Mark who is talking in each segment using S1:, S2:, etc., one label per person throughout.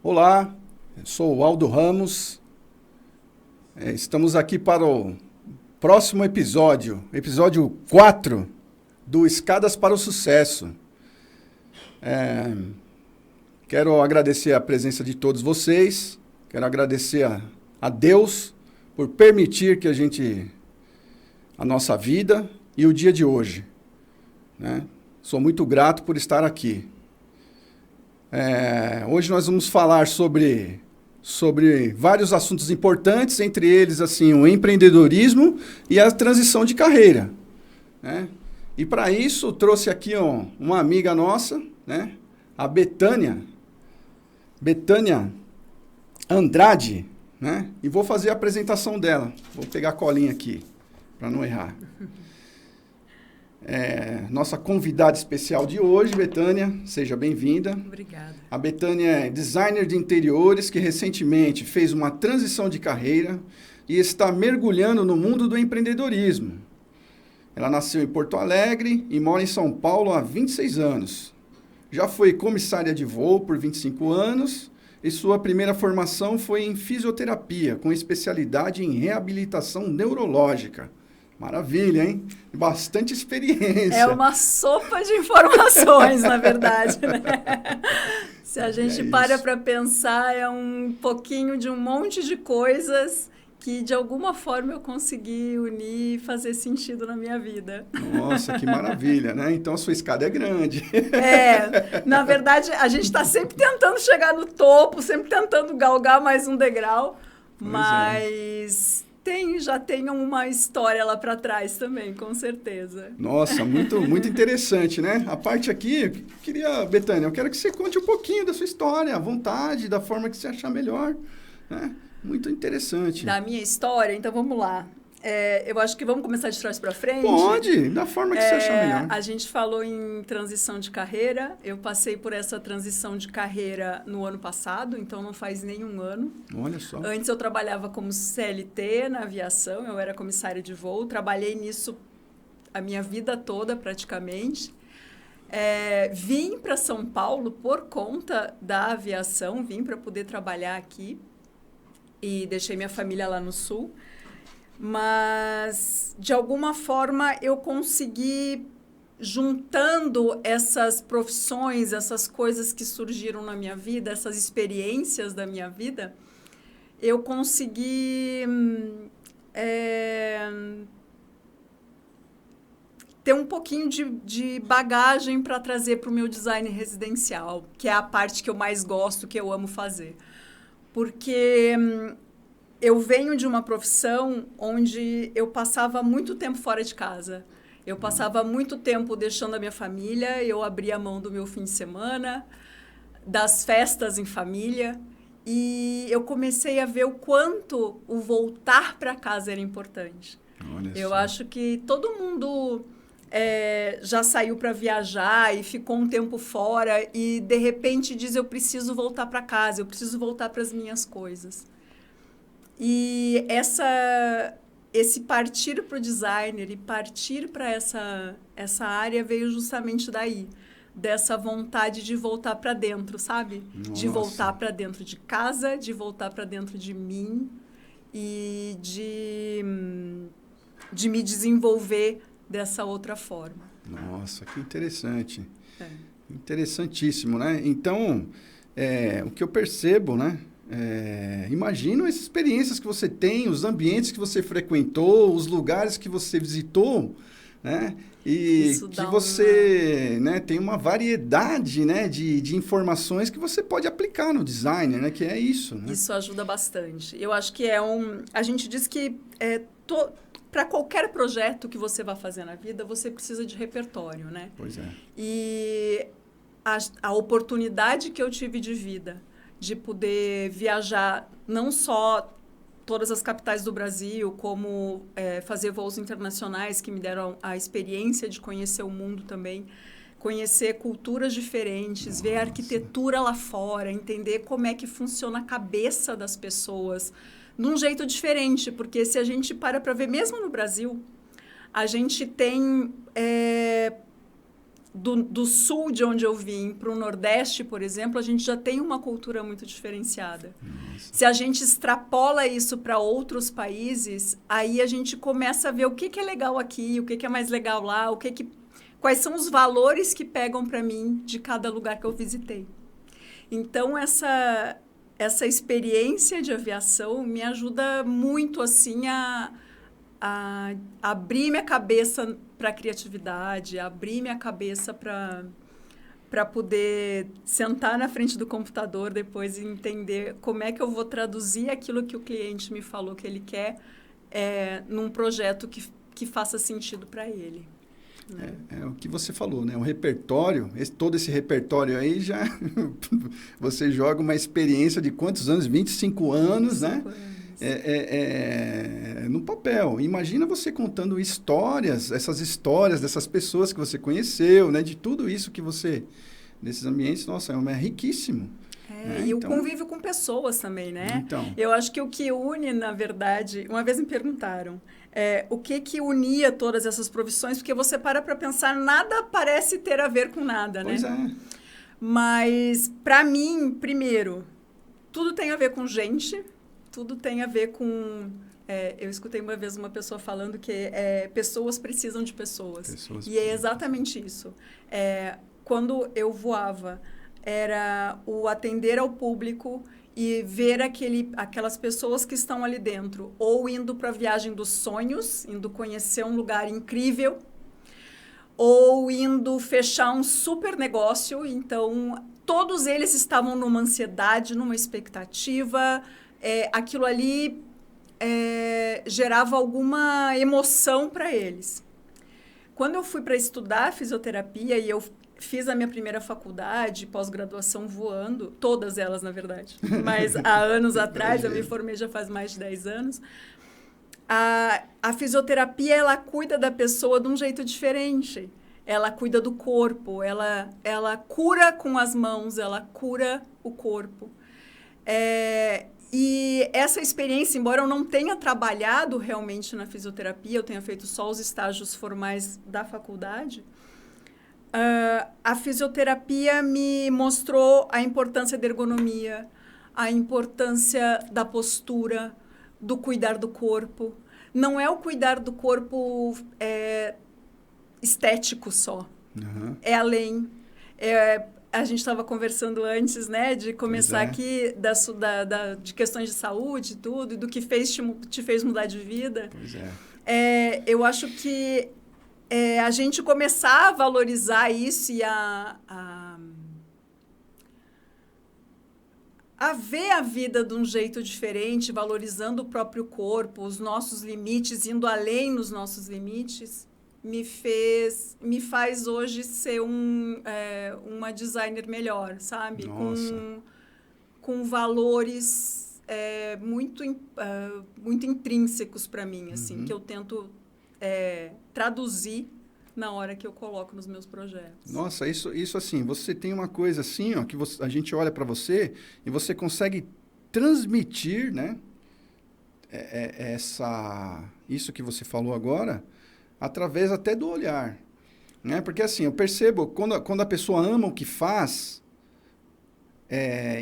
S1: Olá, eu sou o Aldo Ramos. Estamos aqui para o próximo episódio, episódio 4 do Escadas para o Sucesso. Quero agradecer a presença de todos vocês, quero agradecer a Deus por permitir que a nossa vida e o dia de hoje, né? Sou muito grato por estar aqui. Hoje nós vamos falar sobre vários assuntos importantes, entre eles assim, o empreendedorismo e a transição de carreira, né? E para isso trouxe aqui uma amiga nossa, né? A Betânia Andrade, né? E vou fazer a apresentação dela. Vou pegar a colinha aqui para não errar. Nossa convidada especial de hoje, Betânia, seja bem-vinda.
S2: Obrigada.
S1: A Betânia é designer de interiores que recentemente fez uma transição de carreira e está mergulhando no mundo do empreendedorismo. Ela nasceu em Porto Alegre e mora em São Paulo há 26 anos. Já foi comissária de voo por 25 anos e sua primeira formação foi em fisioterapia, com especialidade em reabilitação neurológica. Maravilha, hein? Bastante experiência.
S2: É uma sopa de informações, na verdade, né? Se a gente para pensar, é um pouquinho de um monte de coisas que, de alguma forma, eu consegui unir e fazer sentido na minha vida.
S1: Nossa, que maravilha, né? Então, a sua escada é grande.
S2: Na verdade, a gente está sempre tentando chegar no topo, sempre tentando galgar mais um degrau, mas... Já tem uma história lá para trás também, com certeza.
S1: Nossa, muito interessante, né? A parte aqui, Betânia, eu quero que você conte um pouquinho da sua história, à vontade, da forma que você achar melhor, né? Muito interessante.
S2: Da minha história? Então, vamos lá. Eu acho que vamos começar de trás para frente.
S1: Pode, da forma que você achar melhor.
S2: A gente falou em transição de carreira. Eu passei por essa transição de carreira no ano passado, então não faz nenhum ano.
S1: Olha só.
S2: Antes eu trabalhava como CLT na aviação, eu era comissária de voo. Trabalhei nisso a minha vida toda, praticamente. Vim para São Paulo por conta da aviação, vim para poder trabalhar aqui e deixei minha família lá no Sul. Mas, de alguma forma, eu consegui, juntando essas profissões, essas coisas que surgiram na minha vida, essas experiências da minha vida, eu consegui ter um pouquinho de bagagem para trazer para o meu design residencial, que é a parte que eu mais gosto, que eu amo fazer. Porque... eu venho de uma profissão onde eu passava muito tempo fora de casa. Eu passava muito tempo deixando a minha família, eu abria mão do meu fim de semana, das festas em família, e eu comecei a ver o quanto o voltar para casa era importante. Eu acho que todo mundo já saiu para viajar e ficou um tempo fora e, de repente, diz: eu preciso voltar para casa, eu preciso voltar para as minhas coisas. E esse partir para o designer e partir para essa área veio justamente daí, dessa vontade de voltar para dentro, sabe? Nossa. De voltar para dentro de casa, de voltar para dentro de mim e de me desenvolver dessa outra forma.
S1: Nossa, que interessante. Interessantíssimo, né? Então, o que eu percebo, né? Imagino as experiências que você tem, os ambientes que você frequentou, os lugares que você visitou, né? E isso que você tem uma variedade, né, de informações que você pode aplicar no design, né? Que é isso, né?
S2: Isso ajuda bastante. Eu acho que a gente diz que para qualquer projeto que você vá fazer na vida, você precisa de repertório, né?
S1: Pois é.
S2: E a oportunidade que eu tive de vida, de poder viajar não só todas as capitais do Brasil, como fazer voos internacionais que me deram a experiência de conhecer o mundo também, conhecer culturas diferentes, ver a arquitetura lá fora, entender como é que funciona a cabeça das pessoas de um jeito diferente, porque se a gente para ver, mesmo no Brasil, a gente tem do sul de onde eu vim para o Nordeste, por exemplo, a gente já tem uma cultura muito diferenciada. Nossa. Se a gente extrapola isso para outros países, aí a gente começa a ver o que é legal aqui, o que é mais legal lá, quais são os valores que pegam para mim de cada lugar que eu visitei. Então, essa experiência de aviação me ajuda muito assim a abrir minha cabeça para a criatividade, abrir minha cabeça para poder sentar na frente do computador depois e entender como é que eu vou traduzir aquilo que o cliente me falou que ele quer num projeto que faça sentido para ele. Né?
S1: É o que você falou, né? O repertório, todo esse repertório aí já... você joga uma experiência de quantos anos? 25 anos, 25 né? Anos. No papel. Imagina você contando histórias, essas histórias dessas pessoas que você conheceu, né? De tudo isso que você... Nesses ambientes, nossa, é riquíssimo.
S2: E então, o convívio com pessoas também, né? Então, eu acho que o que une, na verdade... Uma vez me perguntaram o que unia todas essas profissões, porque você para pensar, nada parece ter a ver com nada,
S1: pois
S2: né? Mas, para mim, primeiro, tudo tem a ver com gente... Tudo tem a ver com... eu escutei uma vez uma pessoa falando que pessoas precisam de pessoas. E é exatamente isso. Quando eu voava, era o atender ao público e ver aquelas pessoas que estão ali dentro, ou indo para a viagem dos sonhos, indo conhecer um lugar incrível, ou indo fechar um super negócio. Então, todos eles estavam numa ansiedade, numa expectativa... aquilo ali gerava alguma emoção para eles. Quando eu fui para estudar fisioterapia e eu fiz a minha primeira faculdade, pós-graduação voando, todas elas, na verdade, mas há anos atrás, eu me formei já faz mais de 10 anos, a fisioterapia, ela cuida da pessoa de um jeito diferente. Ela cuida do corpo, ela cura com as mãos, ela cura o corpo. E essa experiência, embora eu não tenha trabalhado realmente na fisioterapia, eu tenha feito só os estágios formais da faculdade, a fisioterapia me mostrou a importância da ergonomia, a importância da postura, do cuidar do corpo. Não é o cuidar do corpo estético só, é além. A gente estava conversando antes, né, de começar aqui de questões de saúde e tudo, e do que te fez mudar de vida.
S1: Pois é.
S2: Eu acho que a gente começar a valorizar isso e a ver a vida de um jeito diferente, valorizando o próprio corpo, os nossos limites, indo além nos nossos limites, me faz hoje ser uma designer melhor, sabe? Com valores muito intrínsecos para mim, assim, que eu tento traduzir na hora que eu coloco nos meus projetos.
S1: Isso assim, você tem uma coisa assim, ó, que a gente olha para você e você consegue transmitir, né? Isso que você falou agora, através até do olhar, né? Porque assim, eu percebo, quando a pessoa ama o que faz,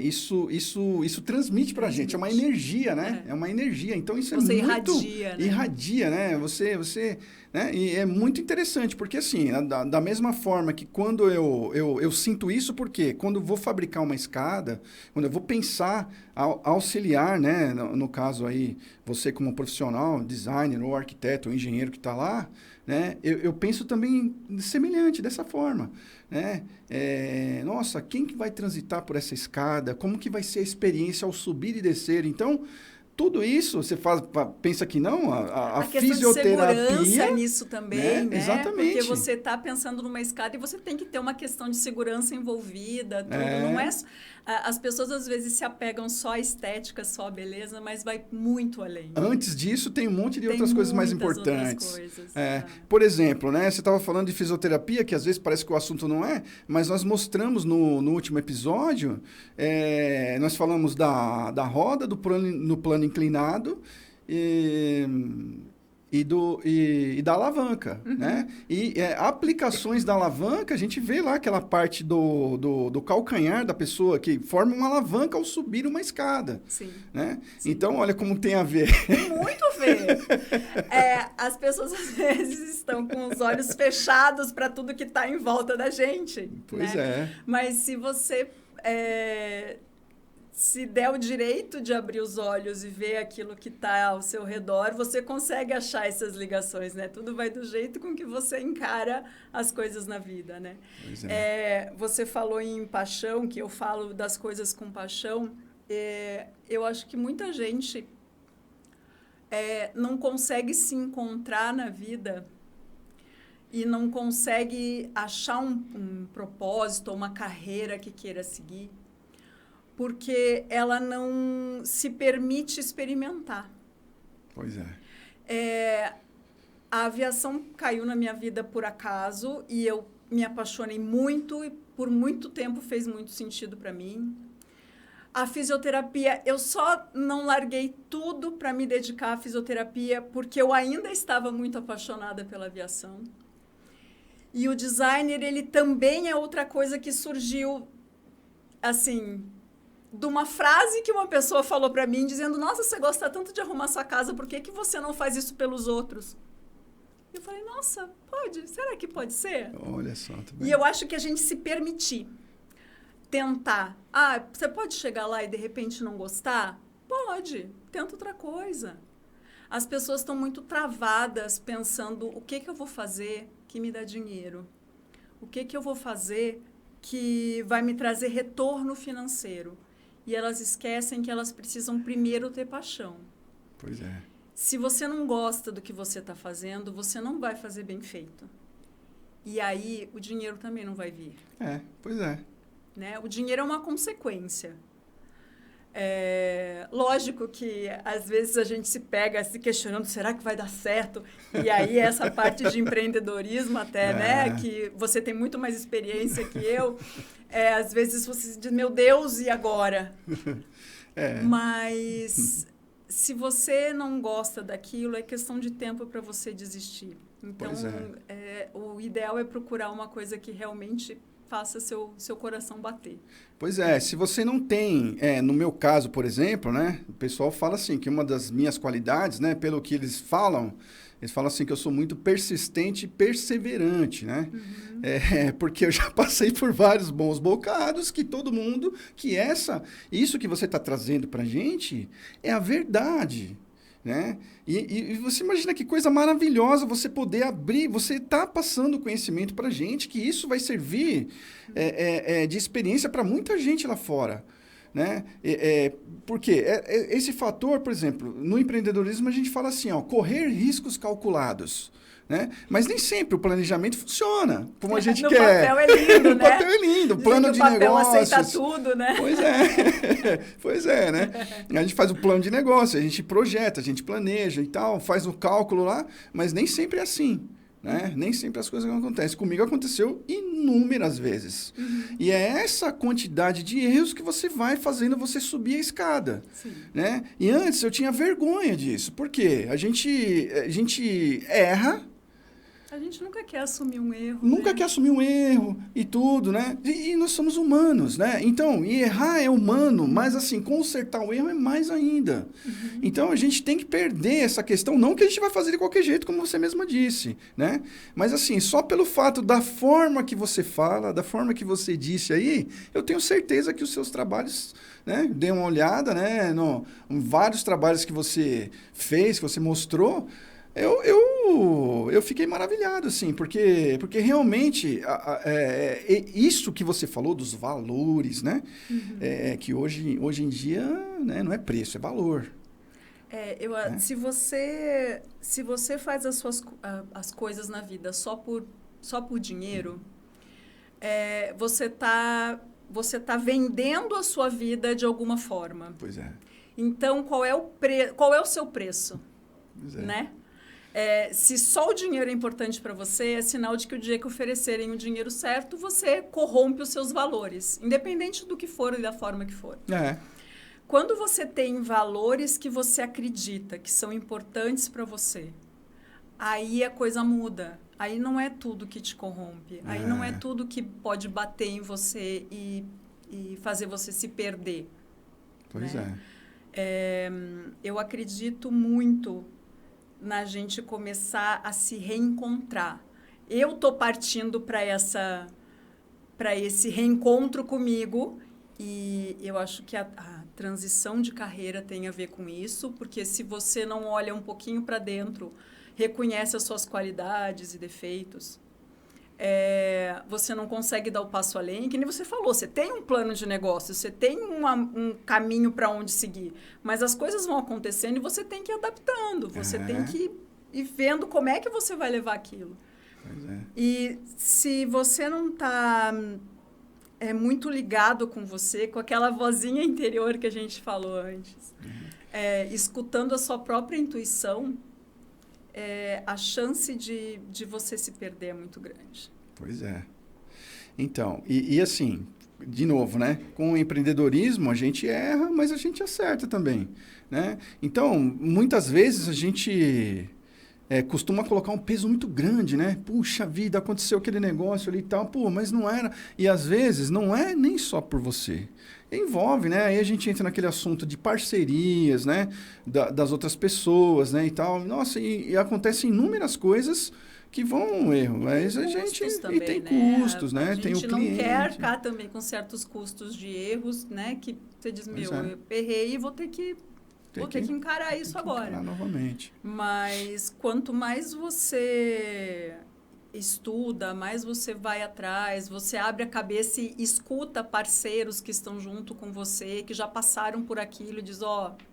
S1: isso transmite para a gente, é uma energia, né? É uma energia, então isso
S2: você
S1: é muito...
S2: irradia, né?
S1: Irradia, né? Você né? E é muito interessante, porque assim, da mesma forma que quando eu sinto isso, porque quando eu vou fabricar uma escada, quando eu vou pensar, auxiliar, né? No caso aí, você como profissional, designer ou arquiteto ou engenheiro que está lá, né? Eu penso também semelhante, dessa forma, né? Nossa, quem que vai transitar por essa escada? Como que vai ser a experiência ao subir e descer? Então, tudo isso, você pensa que não, a
S2: fisioterapia...
S1: A questão de
S2: segurança nisso também, né?
S1: Exatamente.
S2: Porque você está pensando numa escada e você tem que ter uma questão de segurança envolvida, tudo. Não é... As pessoas, às vezes, se apegam só à estética, só à beleza, mas vai muito além.
S1: Antes disso, tem um monte de outras coisas mais importantes.
S2: Outras coisas,
S1: Por exemplo, né, você estava falando de fisioterapia, que às vezes parece que o assunto não é, mas nós mostramos no último episódio, nós falamos da roda no plano inclinado e da alavanca, né? E aplicações da alavanca, a gente vê lá aquela parte do calcanhar da pessoa que forma uma alavanca ao subir uma escada.
S2: Sim.
S1: Né?
S2: Sim.
S1: Então, olha como tem a ver.
S2: Tem muito a ver. As pessoas, às vezes, estão com os olhos fechados para tudo que está em volta da gente.
S1: Pois
S2: né? Mas se você... se der o direito de abrir os olhos e ver aquilo que está ao seu redor, você consegue achar essas ligações, né? Tudo vai do jeito com que você encara as coisas na vida, né?
S1: Pois
S2: você falou em paixão, que eu falo das coisas com paixão. Eu acho que muita gente não consegue se encontrar na vida e não consegue achar um propósito, uma carreira que queira seguir, porque ela não se permite experimentar.
S1: Pois é.
S2: A aviação caiu na minha vida por acaso e eu me apaixonei muito e por muito tempo fez muito sentido para mim. A fisioterapia, eu só não larguei tudo para me dedicar à fisioterapia porque eu ainda estava muito apaixonada pela aviação. E o designer, ele também é outra coisa que surgiu, assim... de uma frase que uma pessoa falou para mim, dizendo, nossa, você gosta tanto de arrumar sua casa, por que você não faz isso pelos outros? Eu falei, nossa, pode? Será que pode ser?
S1: Olha só. Também.
S2: E eu acho que a gente se permitir tentar. Você pode chegar lá e, de repente, não gostar? Pode. Tenta outra coisa. As pessoas estão muito travadas pensando, o que eu vou fazer que me dá dinheiro? O que eu vou fazer que vai me trazer retorno financeiro? E elas esquecem que elas precisam primeiro ter paixão.
S1: Pois é.
S2: Se você não gosta do que você está fazendo, você não vai fazer bem feito. E aí, o dinheiro também não vai vir.
S1: Pois é.
S2: Né? O dinheiro é uma consequência. Lógico que, às vezes, a gente se pega se questionando, será que vai dar certo? E aí, essa parte de empreendedorismo até, né? Que você tem muito mais experiência que eu. Às vezes, você diz, meu Deus, e agora? Mas, se você não gosta daquilo, é questão de tempo para você desistir. Então, o ideal é procurar uma coisa que realmente faça seu coração bater.
S1: Pois é, se você não tem, no meu caso, por exemplo, né, o pessoal fala assim, que uma das minhas qualidades, né, pelo que eles falam assim que eu sou muito persistente e perseverante, né? Porque eu já passei por vários bons bocados que todo mundo, isso que você está trazendo para a gente é a verdade, né? E você imagina que coisa maravilhosa você poder abrir, você está passando conhecimento para a gente, que isso vai servir de experiência para muita gente lá fora. Né? Porque esse fator, por exemplo, no empreendedorismo a gente fala assim, correr riscos calculados. Né? Mas nem sempre o planejamento funciona como a gente quer.
S2: No papel é lindo, né?
S1: No papel é lindo, plano de negócios.
S2: O papel aceita tudo, né?
S1: Pois é, né? A gente faz o plano de negócio, a gente projeta, a gente planeja e tal, faz o cálculo lá, mas nem sempre é assim. Né? Nem sempre as coisas acontecem. Comigo aconteceu inúmeras vezes. E é essa quantidade de erros que você vai fazendo você subir a escada. Né? E antes eu tinha vergonha disso. Por quê? A gente erra.
S2: A gente nunca quer assumir um erro.
S1: Nunca quer assumir um erro e tudo, né? E nós somos humanos, né? Então, errar é humano, mas assim, consertar o erro é mais ainda. Então, a gente tem que perder essa questão, não que a gente vai fazer de qualquer jeito, como você mesma disse, né? Mas assim, só pelo fato da forma que você fala, da forma que você disse aí, eu tenho certeza que os seus trabalhos, né? Dê uma olhada, né? Em vários trabalhos que você fez, que você mostrou, eu fiquei maravilhado, assim, porque realmente isso que você falou dos valores, né? Que hoje em dia, né, não é preço, é valor. Né?
S2: Se você faz as coisas na vida só por dinheiro, você tá vendendo a sua vida de alguma forma.
S1: Pois é.
S2: Então, qual é o seu preço?
S1: Pois é.
S2: Né? Se só o dinheiro é importante para você, é sinal de que o dia que oferecerem o dinheiro certo, você corrompe os seus valores, independente do que for e da forma que for. Quando você tem valores que você acredita que são importantes para você, aí a coisa muda. Aí não é tudo que te corrompe. Aí não é tudo que pode bater em você e fazer você se perder.
S1: Pois
S2: né? Eu acredito muito na gente começar a se reencontrar. Eu estou partindo para esse reencontro comigo e eu acho que a transição de carreira tem a ver com isso, porque se você não olha um pouquinho para dentro, reconhece as suas qualidades e defeitos, você não consegue dar o passo além, que nem você falou, você tem um plano de negócio, você tem um caminho para onde seguir, mas as coisas vão acontecendo e você tem que ir adaptando, você tem que ir vendo como é que você vai levar aquilo. E se você não está muito ligado com você, com aquela vozinha interior que a gente falou antes, escutando a sua própria intuição, a chance de você se perder é muito grande.
S1: Pois é. Então, e assim, de novo, né? Com o empreendedorismo, a gente erra, mas a gente acerta também, né? Então, muitas vezes a gente costuma colocar um peso muito grande, né? Puxa vida, aconteceu aquele negócio ali e tal, pô, mas não era. E às vezes não é nem só por você. Envolve, né? Aí a gente entra naquele assunto de parcerias, né? Das outras pessoas, né? E tal. Nossa, e acontecem inúmeras coisas que vão no erro. Mas a gente...
S2: Também,
S1: e tem
S2: né?
S1: custos, né? Tem o cliente.
S2: A gente não quer arcar também com certos custos de erros, né? Que você diz, eu errei e vou ter que encarar isso agora.
S1: Encarar novamente.
S2: Mas quanto mais você estuda, mais você vai atrás, você abre a cabeça e escuta parceiros que estão junto com você, que já passaram por aquilo e diz,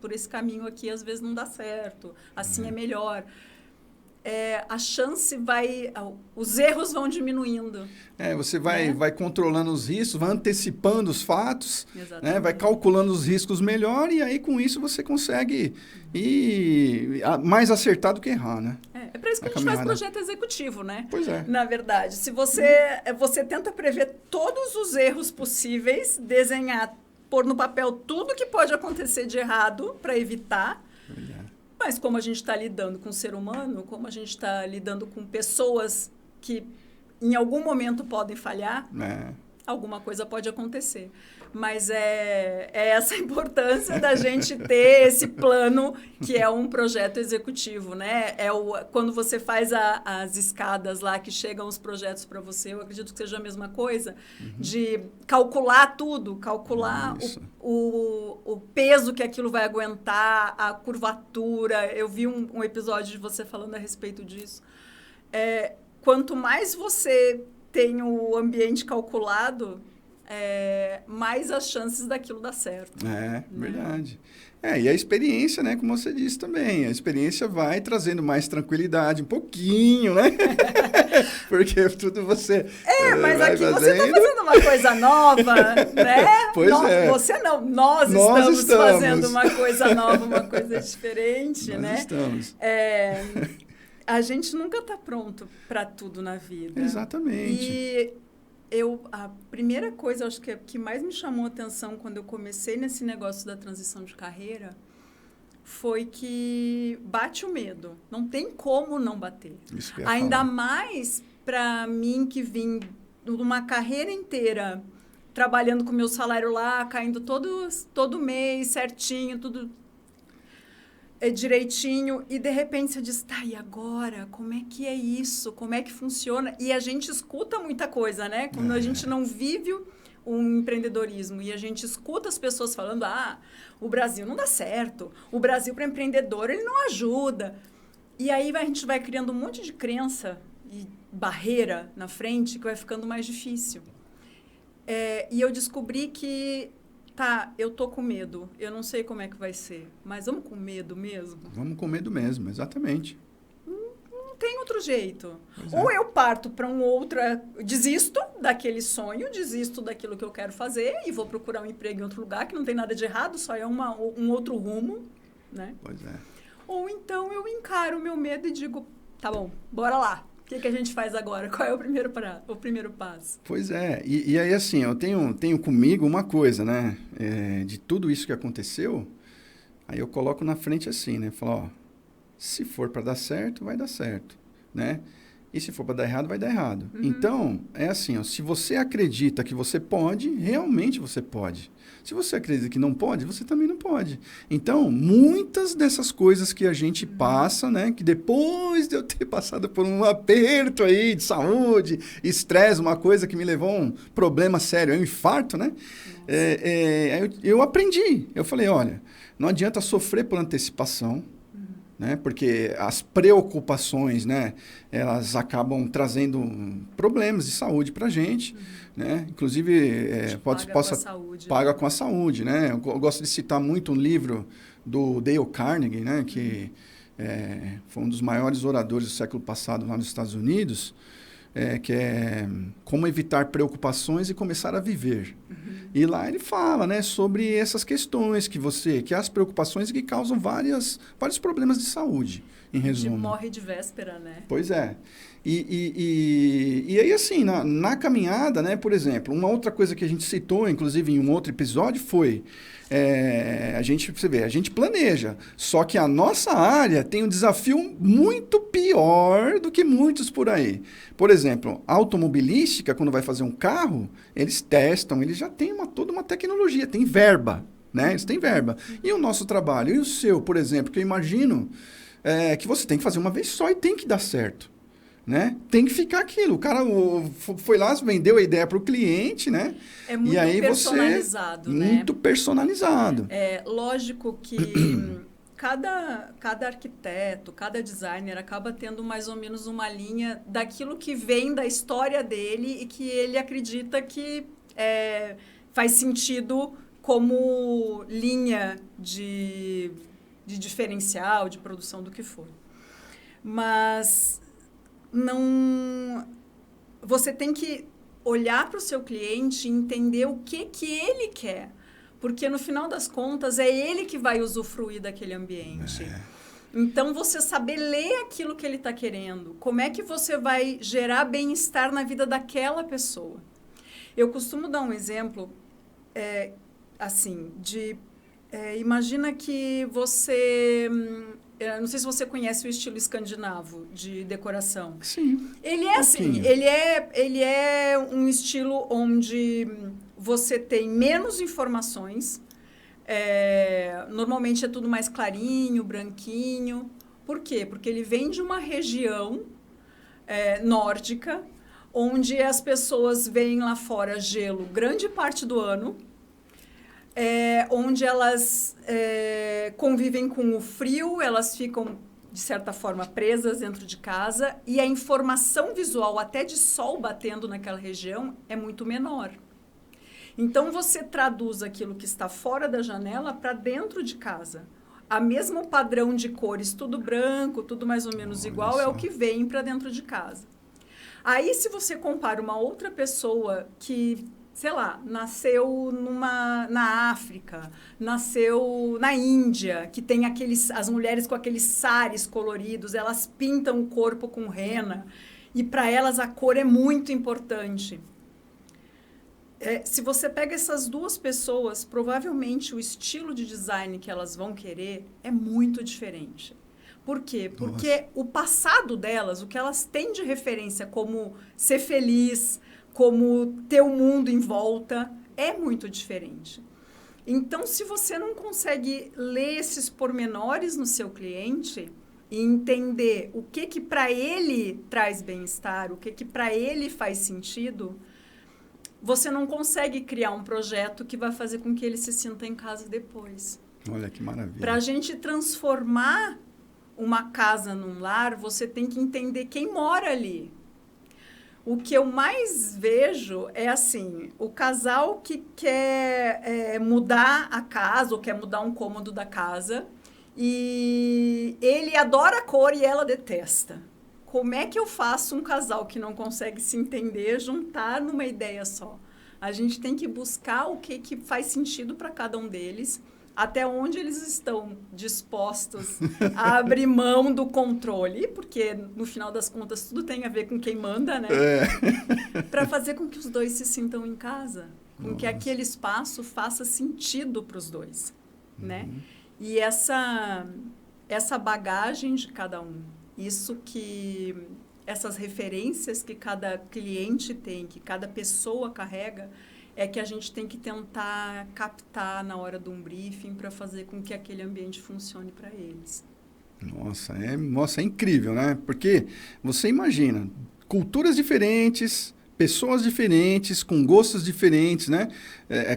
S2: por esse caminho aqui às vezes não dá certo, assim é melhor. A chance os erros vão diminuindo.
S1: Você vai controlando os riscos, vai antecipando os fatos, né? Vai calculando os riscos melhor e aí com isso você consegue ir mais acertado que errar, né?
S2: É para isso que a gente faz projeto executivo, né?
S1: Pois é.
S2: Na verdade, se você tenta prever todos os erros possíveis, desenhar, pôr no papel tudo que pode acontecer de errado para evitar. Mas como a gente está lidando com o ser humano, como a gente está lidando com pessoas que em algum momento podem falhar, alguma coisa pode acontecer. Mas é essa a importância da gente ter esse plano, que é um projeto executivo, né? Quando você faz as escadas lá, que chegam os projetos para você, eu acredito que seja a mesma coisa, de calcular tudo, calcular o peso que aquilo vai aguentar, a curvatura. Eu vi um episódio de você falando a respeito disso. Quanto mais você tem o ambiente calculado, mais as chances daquilo dar certo.
S1: Verdade. E a experiência, né? Como você disse também, a experiência vai trazendo mais tranquilidade, um pouquinho, né? Porque tudo você
S2: mas aqui fazendo. Você está fazendo uma coisa nova, né?
S1: Pois
S2: Você não, nós estamos fazendo uma coisa nova, uma coisa diferente,
S1: nós
S2: né?
S1: Estamos.
S2: A gente nunca está pronto para tudo na vida.
S1: Exatamente.
S2: E a primeira coisa, acho que mais me chamou a atenção quando eu comecei nesse negócio da transição de carreira foi que bate o medo. Não tem como não bater.
S1: Isso que eu ia
S2: Ainda
S1: falar.
S2: mais para mim que vim de uma carreira inteira trabalhando com meu salário lá, caindo todo mês, certinho, tudo direitinho, e de repente você diz, e agora? Como é que é isso? Como é que funciona? E a gente escuta muita coisa, né? Quando a gente não vive um empreendedorismo e a gente escuta as pessoas falando, o Brasil não dá certo, o Brasil para empreendedor ele não ajuda. E aí a gente vai criando um monte de crença e barreira na frente que vai ficando mais difícil. E eu descobri que tá, eu tô com medo, eu não sei como é que vai ser, mas vamos com medo mesmo?
S1: Vamos com medo mesmo, exatamente.
S2: Não tem outro jeito.
S1: Pois
S2: Ou
S1: é.
S2: eu parto para um outro, desisto daquele sonho, desisto daquilo que eu quero fazer e vou procurar um emprego em outro lugar, que não tem nada de errado, só é um outro rumo, né?
S1: Pois é.
S2: Ou então eu encaro o meu medo e digo, tá bom, bora lá. O que a gente faz agora? Qual é o primeiro passo?
S1: Pois é. E aí, assim, eu tenho comigo uma coisa, né? De tudo isso que aconteceu, aí eu coloco na frente assim, né? Falo, ó, se for para dar certo, vai dar certo, né? E se for para dar errado, vai dar errado.
S2: Uhum.
S1: Então, é assim, ó, se você acredita que você pode, realmente você pode. Se você acredita que não pode, você também não pode. Então, muitas dessas coisas que a gente passa, né? Que depois de eu ter passado por um aperto aí de saúde, estresse, uma coisa que me levou a um problema sério, um infarto, né? Eu aprendi. Eu falei, olha, não adianta sofrer por antecipação, né? Porque as preocupações, né, elas acabam trazendo problemas de saúde para a gente, né? Inclusive, paga com a saúde, né? Eu gosto de citar muito um livro do Dale Carnegie, né, que foi um dos maiores oradores do século passado lá nos Estados Unidos, que é Como Evitar Preocupações e Começar a Viver. E lá ele fala, né, sobre essas questões que as preocupações que causam vários problemas de saúde, em resumo.
S2: A gente morre de véspera, né?
S1: Pois é. E aí, assim, na caminhada, né, por exemplo, uma outra coisa que a gente citou, inclusive em um outro episódio, foi você vê, a gente planeja, só que a nossa área tem um desafio muito pior do que muitos por aí. Por exemplo, a automobilística, quando vai fazer um carro, eles testam, eles já têm toda uma tecnologia, tem verba, né? Eles têm verba. E o nosso trabalho, e o seu, por exemplo, que eu imagino que você tem que fazer uma vez só e tem que dar certo. Né? Tem que ficar aquilo. O cara foi lá, vendeu a ideia para o cliente, né?
S2: É muito
S1: e aí
S2: personalizado, né?
S1: Muito personalizado.
S2: É lógico que cada arquiteto, cada designer acaba tendo mais ou menos uma linha daquilo que vem da história dele e que ele acredita que faz sentido como linha de diferencial, de produção, do que for. Mas você tem que olhar para o seu cliente e entender o que ele quer. Porque, no final das contas, é ele que vai usufruir daquele ambiente. Então, você saber ler aquilo que ele está querendo. Como é que você vai gerar bem-estar na vida daquela pessoa? Eu costumo dar um exemplo, assim, imagina que você... não sei se você conhece o estilo escandinavo de decoração.
S1: Sim.
S2: Ele é assim, ele é um estilo onde você tem menos informações. Normalmente é tudo mais clarinho, branquinho. Por quê? Porque ele vem de uma região nórdica, onde as pessoas veem lá fora gelo grande parte do ano. Onde elas convivem com o frio, elas ficam, de certa forma, presas dentro de casa e a informação visual, até de sol batendo naquela região, é muito menor. Então, você traduz aquilo que está fora da janela para dentro de casa. A mesmo padrão de cores, tudo branco, tudo mais ou menos igual, é o que vem para dentro de casa. Aí, se você compara uma outra pessoa que... sei lá, nasceu na África, nasceu na Índia, que tem as mulheres com aqueles sares coloridos, elas pintam o corpo com rena, e para elas a cor é muito importante. Se você pega essas duas pessoas, provavelmente o estilo de design que elas vão querer é muito diferente. Por quê? Porque o passado delas, o que elas têm de referência como ser feliz, como ter o mundo em volta, é muito diferente. Então, se você não consegue ler esses pormenores no seu cliente e entender o que para ele traz bem-estar, o que para ele faz sentido, você não consegue criar um projeto que vai fazer com que ele se sinta em casa depois.
S1: Olha que maravilha.
S2: Para a gente transformar uma casa num lar, você tem que entender quem mora ali. O que eu mais vejo é assim, o casal que quer mudar a casa ou quer mudar um cômodo da casa e ele adora a cor e ela detesta. Como é que eu faço um casal que não consegue se entender juntar numa ideia só? A gente tem que buscar o que faz sentido para cada um deles, até onde eles estão dispostos a abrir mão do controle, porque, no final das contas, tudo tem a ver com quem manda, né? Para fazer com que os dois se sintam em casa, com que aquele espaço faça sentido para os dois, né? E essa bagagem de cada um, essas referências que cada cliente tem, que cada pessoa carrega, é que a gente tem que tentar captar na hora de um briefing para fazer com que aquele ambiente funcione para eles.
S1: Nossa, é incrível, né? Porque você imagina, culturas diferentes, pessoas diferentes, com gostos diferentes, né?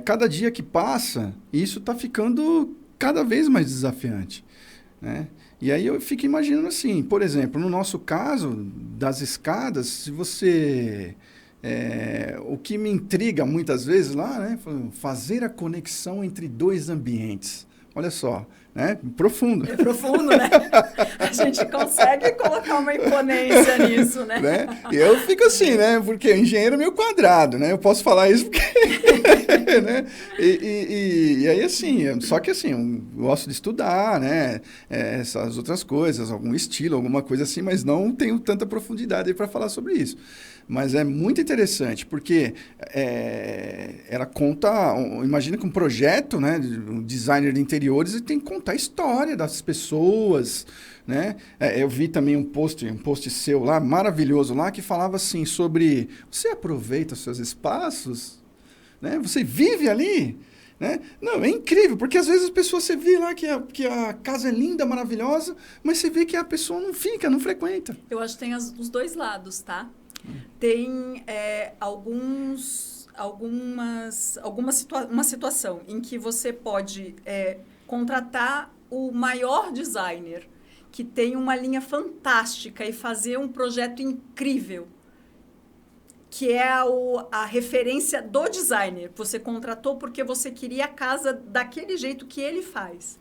S1: Cada dia que passa, isso está ficando cada vez mais desafiante, né? E aí eu fico imaginando assim, por exemplo, no nosso caso das escadas, se você... o que me intriga muitas vezes lá, né? Fazer a conexão entre dois ambientes. Olha só, né? Profundo.
S2: É profundo, né? A gente consegue colocar uma imponência nisso, né?
S1: E eu fico assim, né? Porque engenheiro é meio quadrado, né? Eu posso falar isso porque... né? E aí, assim, só que assim, eu gosto de estudar, né? Essas outras coisas, algum estilo, alguma coisa assim, mas não tenho tanta profundidade para falar sobre isso. Mas é muito interessante, porque ela conta... Imagina que um projeto, né, um designer de interiores, ele tem que contar a história das pessoas, né? Eu vi também um post seu lá, maravilhoso lá, que falava assim sobre... Você aproveita os seus espaços? Né? Você vive ali? Né? Não, é incrível, porque às vezes as pessoas, você vê lá que a casa é linda, maravilhosa, mas você vê que a pessoa não fica, não frequenta.
S2: Eu acho que tem os dois lados, tá? Tem uma situação em que você pode contratar o maior designer, que tem uma linha fantástica e fazer um projeto incrível, que é a referência do designer. Você contratou porque você queria a casa daquele jeito que ele faz.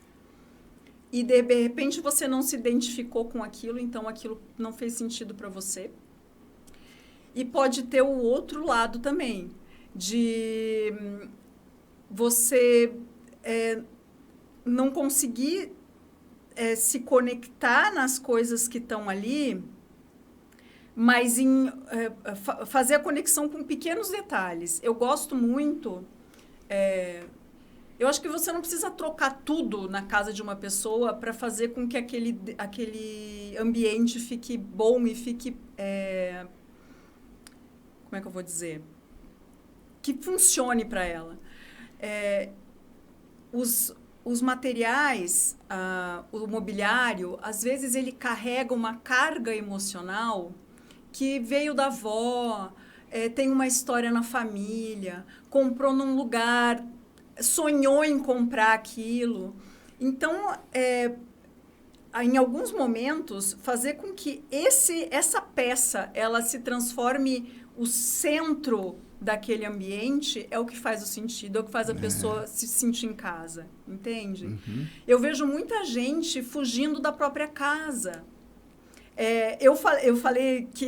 S2: E, de repente, você não se identificou com aquilo, então aquilo não fez sentido para você. E pode ter o outro lado também, de você não conseguir se conectar nas coisas que estão ali, mas fazer a conexão com pequenos detalhes. Eu gosto muito... eu acho que você não precisa trocar tudo na casa de uma pessoa para fazer com que aquele ambiente fique bom e fique... como é que eu vou dizer? Que funcione para ela. Os materiais, o mobiliário, às vezes ele carrega uma carga emocional que veio da avó, tem uma história na família, comprou num lugar, sonhou em comprar aquilo. Então, em alguns momentos, fazer com que essa peça ela se transforme o centro daquele ambiente é o que faz o sentido, é o que faz a pessoa se sentir em casa, entende? Uhum. Eu vejo muita gente fugindo da própria casa. Eu falei que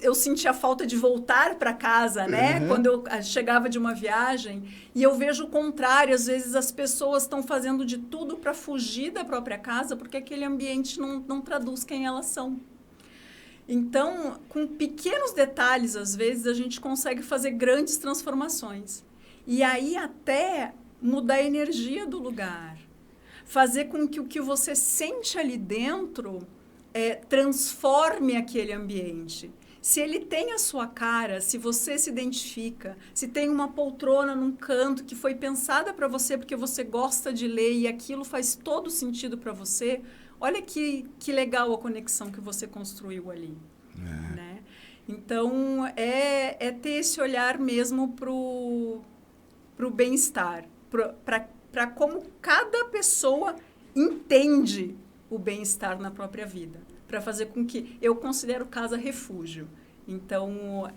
S2: eu sentia falta de voltar para casa, né? Uhum. Quando eu chegava de uma viagem. E eu vejo o contrário. Às vezes, as pessoas estão fazendo de tudo para fugir da própria casa, porque aquele ambiente não traduz quem elas são. Então, com pequenos detalhes, às vezes, a gente consegue fazer grandes transformações. E aí, até mudar a energia do lugar. Fazer com que o que você sente ali dentro... transforme aquele ambiente. Se ele tem a sua cara, se você se identifica, se tem uma poltrona num canto que foi pensada para você porque você gosta de ler e aquilo faz todo sentido para você, olha que legal a conexão que você construiu ali. Né? Então, ter esse olhar mesmo pro bem-estar, para como cada pessoa entende o bem-estar na própria vida, para fazer com que... Eu considero casa refúgio. Então,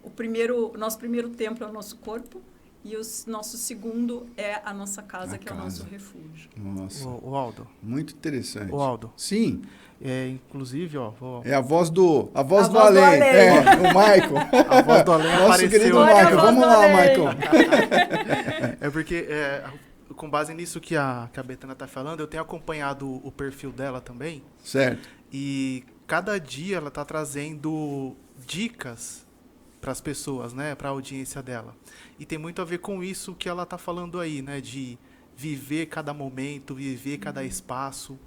S2: o nosso primeiro templo é o nosso corpo e o nosso segundo é a nossa casa, que é o nosso refúgio.
S1: Nossa.
S3: O Aldo.
S1: Muito interessante.
S3: O Aldo.
S1: Sim.
S3: Inclusive,
S1: É a voz do
S3: voz
S1: além.
S3: do além.
S1: O Michael.
S3: A voz do além
S1: Nosso
S3: apareceu.
S1: querido
S2: Olha
S1: Michael.
S2: a voz
S1: Vamos
S2: do
S1: lá,
S2: além.
S1: Michael.
S3: É porque, com base nisso que a Betana está falando, eu tenho acompanhado o perfil dela também.
S1: Certo.
S3: E cada dia ela está trazendo dicas para as pessoas, né, para a audiência dela. E tem muito a ver com isso que ela está falando aí, né, de viver cada momento, viver cada espaço.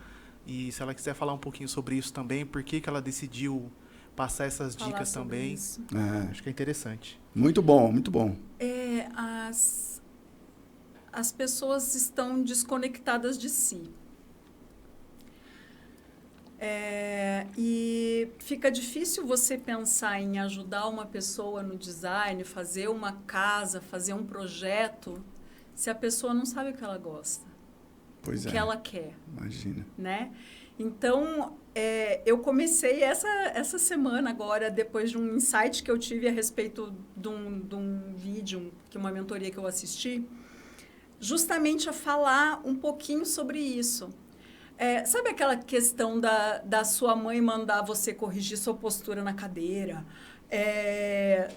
S3: E se ela quiser falar um pouquinho sobre isso também, por que ela decidiu passar essas dicas também, acho que é interessante.
S1: Muito bom, muito bom.
S2: As pessoas estão desconectadas de si. E fica difícil você pensar em ajudar uma pessoa no design, fazer uma casa, fazer um projeto, se a pessoa não sabe o que ela gosta, o que ela quer.
S1: Imagina.
S2: Né? Então, eu comecei essa semana agora, depois de um insight que eu tive a respeito de um vídeo, uma mentoria que eu assisti, justamente a falar um pouquinho sobre isso. Sabe aquela questão da sua mãe mandar você corrigir sua postura na cadeira?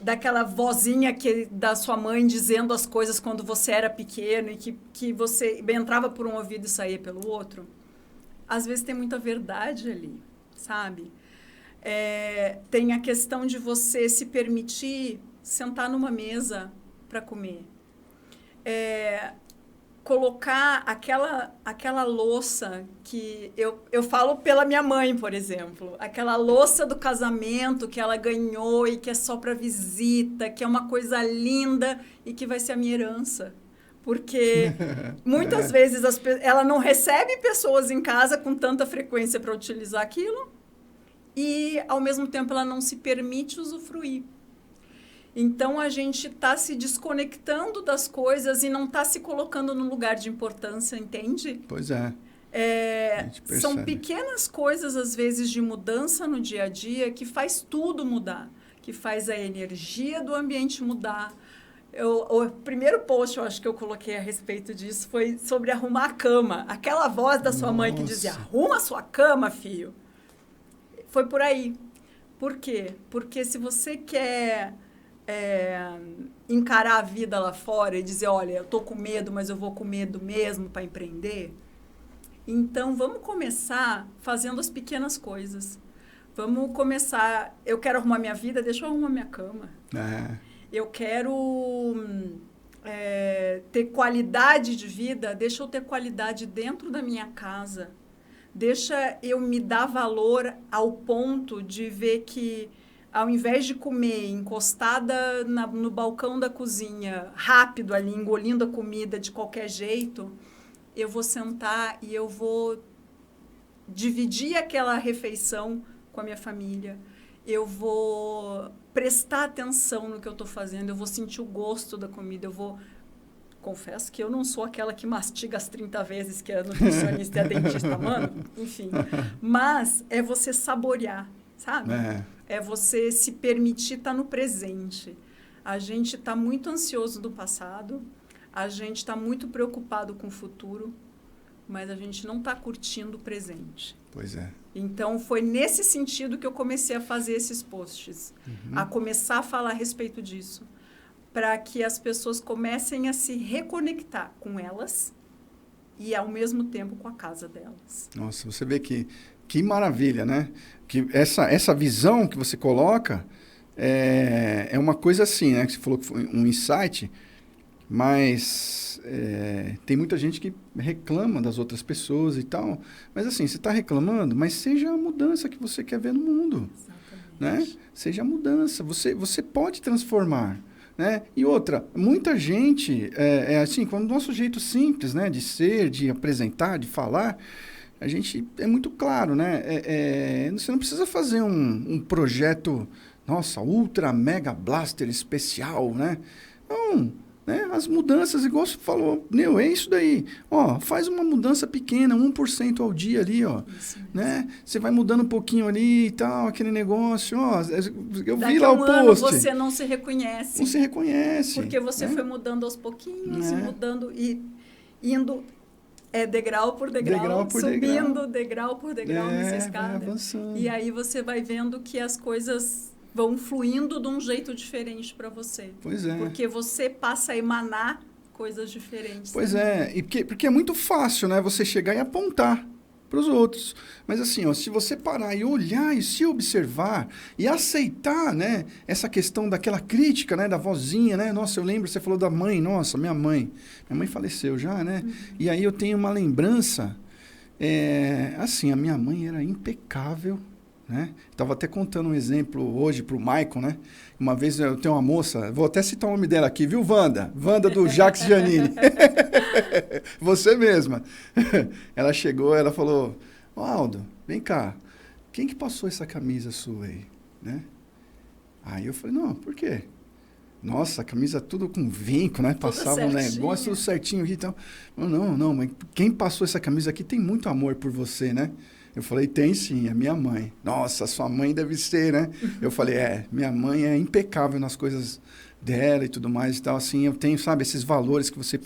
S2: Daquela vozinha da sua mãe dizendo as coisas quando você era pequeno e que você entrava por um ouvido e saía pelo outro? Às vezes tem muita verdade ali, sabe? Tem a questão de você se permitir sentar numa mesa para comer. Colocar aquela louça que eu falo pela minha mãe, por exemplo, aquela louça do casamento que ela ganhou e que é só para visita, que é uma coisa linda e que vai ser a minha herança. Porque muitas vezes ela não recebe pessoas em casa com tanta frequência para utilizar aquilo e, ao mesmo tempo, ela não se permite usufruir. Então, a gente está se desconectando das coisas e não está se colocando no lugar de importância, entende?
S1: Pois é.
S2: São pequenas coisas, às vezes, de mudança no dia a dia que faz tudo mudar, que faz a energia do ambiente mudar. O primeiro post, eu acho que eu coloquei a respeito disso, foi sobre arrumar a cama. Aquela voz da sua mãe que dizia, arruma a sua cama, filho. Foi por aí. Por quê? Porque se você quer encarar a vida lá fora e dizer, olha, eu tô com medo, mas eu vou com medo mesmo para empreender, então vamos começar fazendo as pequenas coisas. Vamos começar, eu quero arrumar minha vida, deixa eu arrumar minha cama. Eu quero ter qualidade de vida, deixa eu ter qualidade dentro da minha casa. Deixa eu me dar valor ao ponto de ver que, ao invés de comer encostada no balcão da cozinha, rápido ali, engolindo a comida de qualquer jeito, eu vou sentar e eu vou dividir aquela refeição com a minha família. Eu vou prestar atenção no que eu estou fazendo, eu vou sentir o gosto da comida, confesso que eu não sou aquela que mastiga as 30 vezes que a nutricionista e a dentista mandam, enfim. Mas é você saborear, sabe? É você se permitir estar no presente. A gente está muito ansioso do passado, a gente está muito preocupado com o futuro, mas a gente não está curtindo o presente.
S1: Pois é.
S2: Então, foi nesse sentido que eu comecei a fazer esses posts, a começar a falar a respeito disso, para que as pessoas comecem a se reconectar com elas e, ao mesmo tempo, com a casa delas.
S1: Nossa, você vê que maravilha, né? Que essa visão que você coloca é uma coisa assim, né? Que você falou que foi um insight, mas tem muita gente que reclama das outras pessoas e tal. Mas assim, você está reclamando, mas seja a mudança que você quer ver no mundo. Exatamente. Né? Seja a mudança. Você pode transformar. Né? E outra, muita gente, assim, com o nosso jeito simples, né? De ser, de apresentar, de falar, a gente é muito claro, né? Você não precisa fazer um projeto, nossa, ultra mega blaster especial, né? Não, né? As mudanças, igual você falou, é isso daí. Ó, faz uma mudança pequena, 1% ao dia ali, ó. Né? Você vai mudando um pouquinho ali e tal, aquele negócio, ó. Eu vi lá o post.
S2: Daqui a um ano você não se reconhece.
S1: Não se reconhece.
S2: Porque você foi mudando aos pouquinhos, e mudando e indo degrau por degrau, subindo degrau por degrau nessa escada. E aí você vai vendo que as coisas vão fluindo de um jeito diferente para você.
S1: Pois é.
S2: Porque você passa a emanar coisas diferentes.
S1: Pois é, e porque é muito fácil, né? Você chegar e apontar para os outros. Mas assim, ó, se você parar e olhar e se observar e aceitar, né, essa questão daquela crítica, né, da vozinha, né? Nossa, eu lembro, você falou da mãe, nossa, minha mãe faleceu já, né? E aí eu tenho uma lembrança, assim, a minha mãe era impecável, né? Estava até contando um exemplo hoje para o Maicon, né? Uma vez eu tenho uma moça, vou até citar o nome dela aqui, viu, Wanda? Wanda do Jacques Giannini. Você mesma. Ela chegou, ela falou, Aldo, vem cá, quem que passou essa camisa sua aí? Né? Aí eu falei, não, por quê? Nossa, a camisa tudo com vinco, né? Passava um negócio tudo certinho aqui e tal. Não, mas quem passou essa camisa aqui tem muito amor por você, né? Eu falei, tem sim, é minha mãe. Nossa, sua mãe deve ser, né? Eu falei, minha mãe é impecável nas coisas dela e tudo mais e tal. Assim, eu tenho, sabe, esses valores que você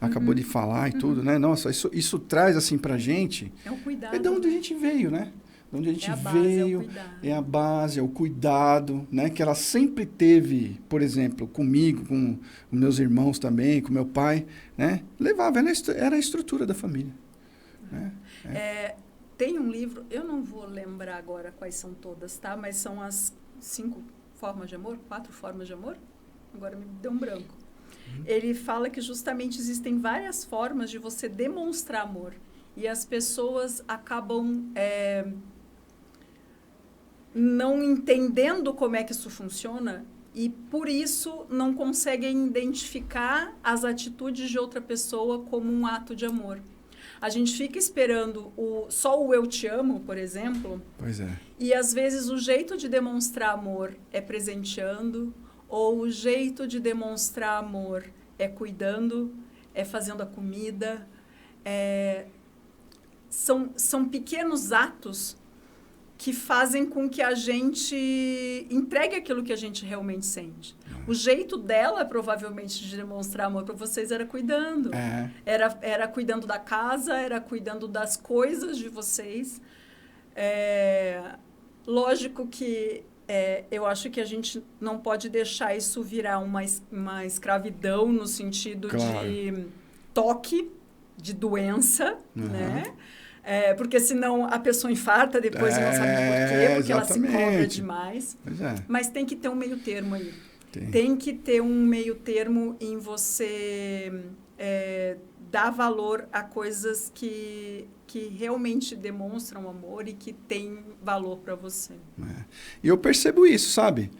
S1: acabou de falar e tudo, né? Nossa, isso traz, assim, pra gente...
S2: É o cuidado.
S1: É de onde a gente veio, né? De onde a gente veio, é a base, é o cuidado, né? Que ela sempre teve, por exemplo, comigo, com meus irmãos também, com meu pai, né? Levava, era a estrutura da família. Né?
S2: Tem um livro, eu não vou lembrar agora quais são todas, tá? Mas são as 5 formas de amor, 4 formas de amor. Agora me deu um branco. Ele fala que justamente existem várias formas de você demonstrar amor. E as pessoas acabam não entendendo como é que isso funciona e, por isso, não conseguem identificar as atitudes de outra pessoa como um ato de amor. A gente fica esperando só o eu te amo, por exemplo.
S1: Pois é.
S2: E, às vezes, o jeito de demonstrar amor é presenteando, ou o jeito de demonstrar amor é cuidando, é fazendo a comida. São pequenos atos que fazem com que a gente entregue aquilo que a gente realmente sente. O jeito dela, provavelmente, de demonstrar amor para vocês era cuidando. Era cuidando da casa, era cuidando das coisas de vocês. Lógico que eu acho que a gente não pode deixar isso virar uma escravidão no sentido de toque, de doença, né? Porque senão a pessoa infarta depois e não sabe por quê, porque ela se cobra demais. Mas tem que ter um meio termo aí. Tem que ter um meio termo em você dar valor a coisas que realmente demonstram amor e que têm valor para você.
S1: E eu percebo isso, sabe?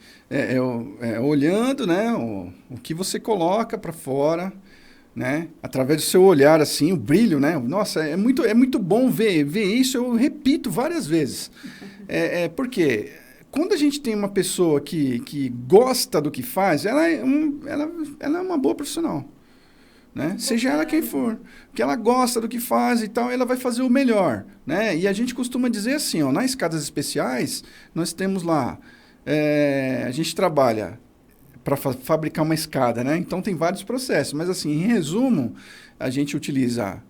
S1: Olhando, né, o que você coloca para fora, né? Através do seu olhar, assim, o brilho, né? Nossa, é muito bom ver isso, eu repito várias vezes. Porque quando a gente tem uma pessoa que gosta do que faz, ela é uma boa profissional. Né? Seja ela quem for. Porque ela gosta do que faz e tal, ela vai fazer o melhor. Né? E a gente costuma dizer assim, ó, nas escadas especiais, nós temos lá, a gente trabalha para fabricar uma escada, né? Então tem vários processos, mas assim, em resumo, a gente utiliza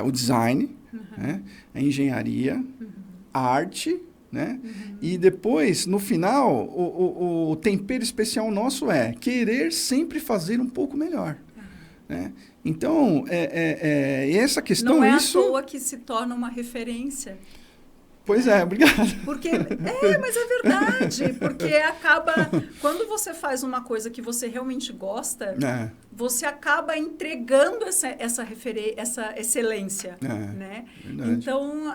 S1: o design, né? A engenharia, a arte, né? E depois, no final, o tempero especial nosso é querer sempre fazer um pouco melhor. Né? Então, essa questão...
S2: Não é à toa que se torna uma referência.
S1: Pois obrigado.
S2: Porque, mas é verdade. Porque acaba... Quando você faz uma coisa que você realmente gosta, você acaba entregando essa excelência. Né? Então,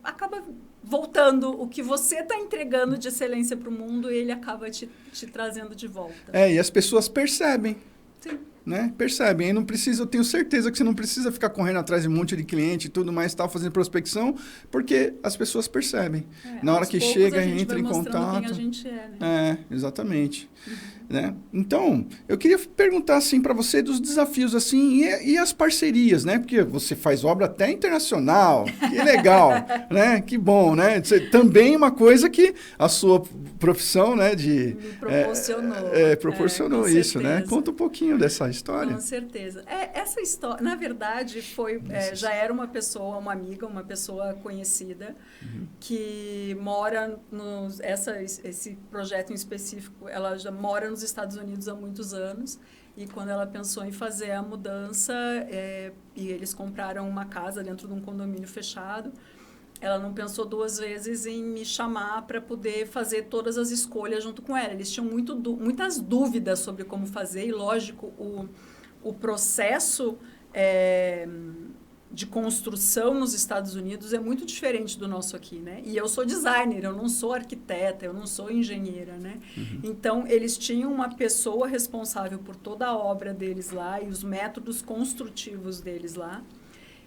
S2: acaba voltando. O que você está entregando de excelência para o mundo, ele acaba te trazendo de volta.
S1: E as pessoas percebem.
S2: Sim.
S1: Né? Percebem, eu tenho certeza que você não precisa ficar correndo atrás de um monte de cliente e tudo mais, tal, fazendo prospecção, porque as pessoas percebem. Na hora que chega, entra em contato.
S2: Quem a gente é, né?
S1: Exatamente. né? Então, eu queria perguntar assim para você dos desafios assim e as parcerias, né? Porque você faz obra até internacional, que legal, né? Que bom, né? Também uma coisa que a sua profissão, né,
S2: me proporcionou.
S1: Proporcionou
S2: com
S1: isso, né?
S2: certeza.
S1: Conta um pouquinho dessa história.
S2: Com certeza. Essa história, na verdade, já era uma pessoa, uma amiga, uma pessoa conhecida, que mora esse projeto em específico, ela já mora nos Estados Unidos há muitos anos, e quando ela pensou em fazer a mudança, e eles compraram uma casa dentro de um condomínio fechado, ela não pensou duas vezes em me chamar para poder fazer todas as escolhas junto com ela. Eles tinham muitas dúvidas sobre como fazer, e lógico, o processo de construção nos Estados Unidos é muito diferente do nosso aqui, né? E eu sou designer, eu não sou arquiteta, eu não sou engenheira, né? Então, eles tinham uma pessoa responsável por toda a obra deles lá e os métodos construtivos deles lá.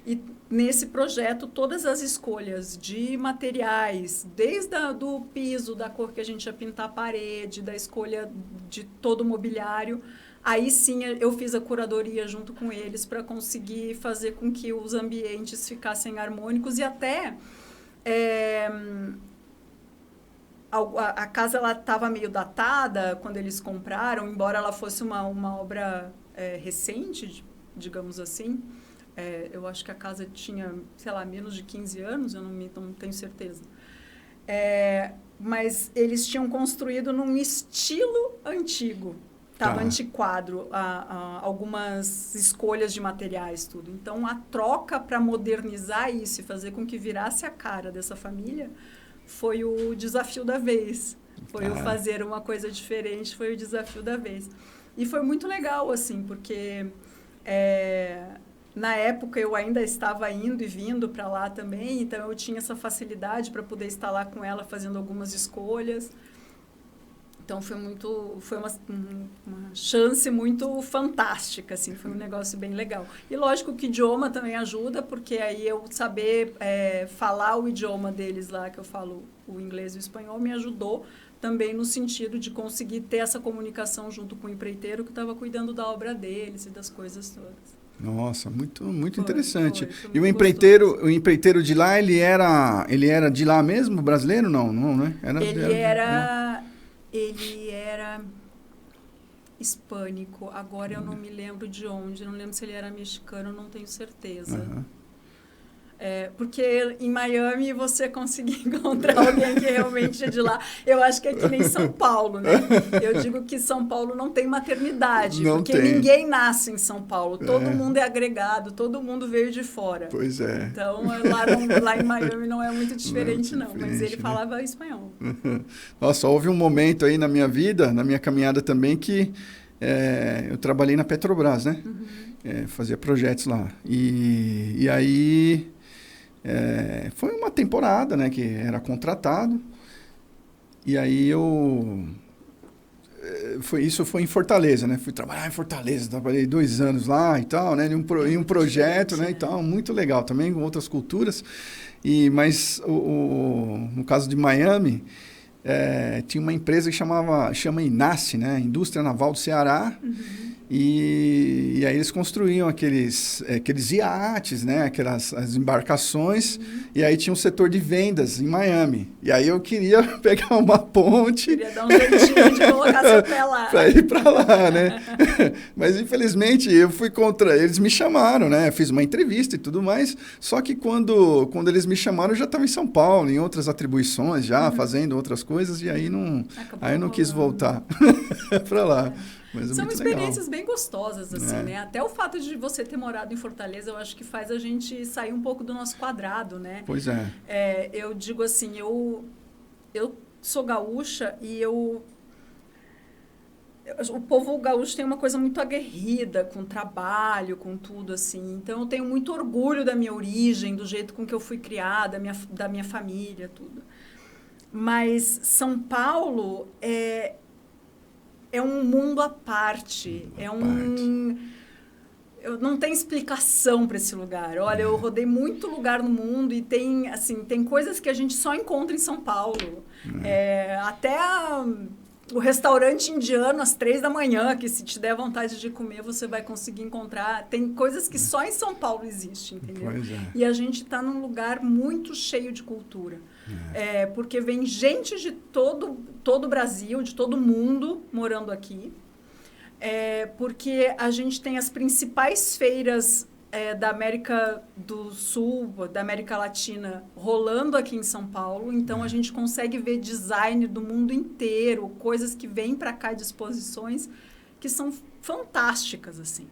S2: E nesse projeto, todas as escolhas de materiais, desde do piso, da cor que a gente ia pintar a parede, da escolha de todo o mobiliário, aí sim eu fiz a curadoria junto com eles para conseguir fazer com que os ambientes ficassem harmônicos e até a casa estava meio datada quando eles compraram, embora ela fosse uma obra recente, digamos assim. Eu acho que a casa tinha, sei lá, menos de 15 anos, eu não tenho certeza. Mas eles tinham construído num estilo antigo. Estava antiquado, algumas escolhas de materiais, tudo. Então, a troca para modernizar isso e fazer com que virasse a cara dessa família foi o desafio da vez. Foi o fazer uma coisa diferente, foi o desafio da vez. E foi muito legal, assim, porque... na época, eu ainda estava indo e vindo para lá também, então eu tinha essa facilidade para poder estar lá com ela fazendo algumas escolhas. Então, foi uma chance muito fantástica, assim, foi um negócio bem legal. E lógico que o idioma também ajuda, porque aí eu saber falar o idioma deles lá, que eu falo o inglês e o espanhol, me ajudou também no sentido de conseguir ter essa comunicação junto com o empreiteiro que estava cuidando da obra deles e das coisas todas.
S1: Nossa, muito interessante.
S2: Foi
S1: E o
S2: gostoso.
S1: empreiteiro de lá, ele era de lá mesmo, brasileiro? Não, né?
S2: Ele era hispânico. Agora eu não me lembro de onde. Não lembro se ele era mexicano, não tenho certeza. Porque em Miami você conseguir encontrar alguém que realmente é de lá. Eu acho que é que nem São Paulo, né? Eu digo que São Paulo não tem maternidade, porque ninguém nasce em São Paulo. Todo mundo é agregado, todo mundo veio de fora.
S1: Pois é.
S2: Então, lá em Miami não é muito diferente, não. Mas ele falava espanhol.
S1: Nossa, houve um momento aí na minha vida, na minha caminhada também, que eu trabalhei na Petrobras, né? Fazia projetos lá. E aí... foi uma temporada, né, que era contratado, e aí isso foi em Fortaleza, né, fui trabalhar em Fortaleza, trabalhei 2 anos lá e tal, né, em um projeto, né, e tal, muito legal também, com outras culturas, mas no caso de Miami, tinha uma empresa que chama INACE, né, Indústria Naval do Ceará, e aí eles construíam aqueles iates, né? As embarcações, e aí tinha um setor de vendas em Miami. E aí eu queria pegar uma ponte...
S2: Queria dar um jeitinho de colocar seu pé lá.
S1: Para ir para lá, né? Mas, infelizmente, eu fui contra... Eles me chamaram, né? Fiz uma entrevista e tudo mais, só que quando eles me chamaram, eu já estava em São Paulo, em outras atribuições já, fazendo outras coisas, e aí eu não quis voltar para lá. Mas
S2: são experiências
S1: legal.
S2: bem gostosas, assim, né? Até o fato de você ter morado em Fortaleza, eu acho que faz a gente sair um pouco do nosso quadrado, né?
S1: Pois é.
S2: Eu digo assim, eu sou gaúcha e o povo gaúcho tem uma coisa muito aguerrida com trabalho, com tudo, assim. Então, eu tenho muito orgulho da minha origem, do jeito com que eu fui criada, da minha família, tudo. Mas São Paulo é um mundo à parte. Não tem explicação para esse lugar. Olha, eu rodei muito lugar no mundo e tem coisas que a gente só encontra em São Paulo. Até o restaurante indiano às 3 da manhã, que se te der vontade de comer, você vai conseguir encontrar. Tem coisas que só em São Paulo existem, entendeu?
S1: Pois é.
S2: E a gente está num lugar muito cheio de cultura. Porque vem gente de todo o Brasil, de todo mundo morando aqui. Porque a gente tem as principais feiras da América do Sul, da América Latina, rolando aqui em São Paulo. Então, a gente consegue ver design do mundo inteiro, coisas que vêm para cá de exposições que são fantásticas, assim.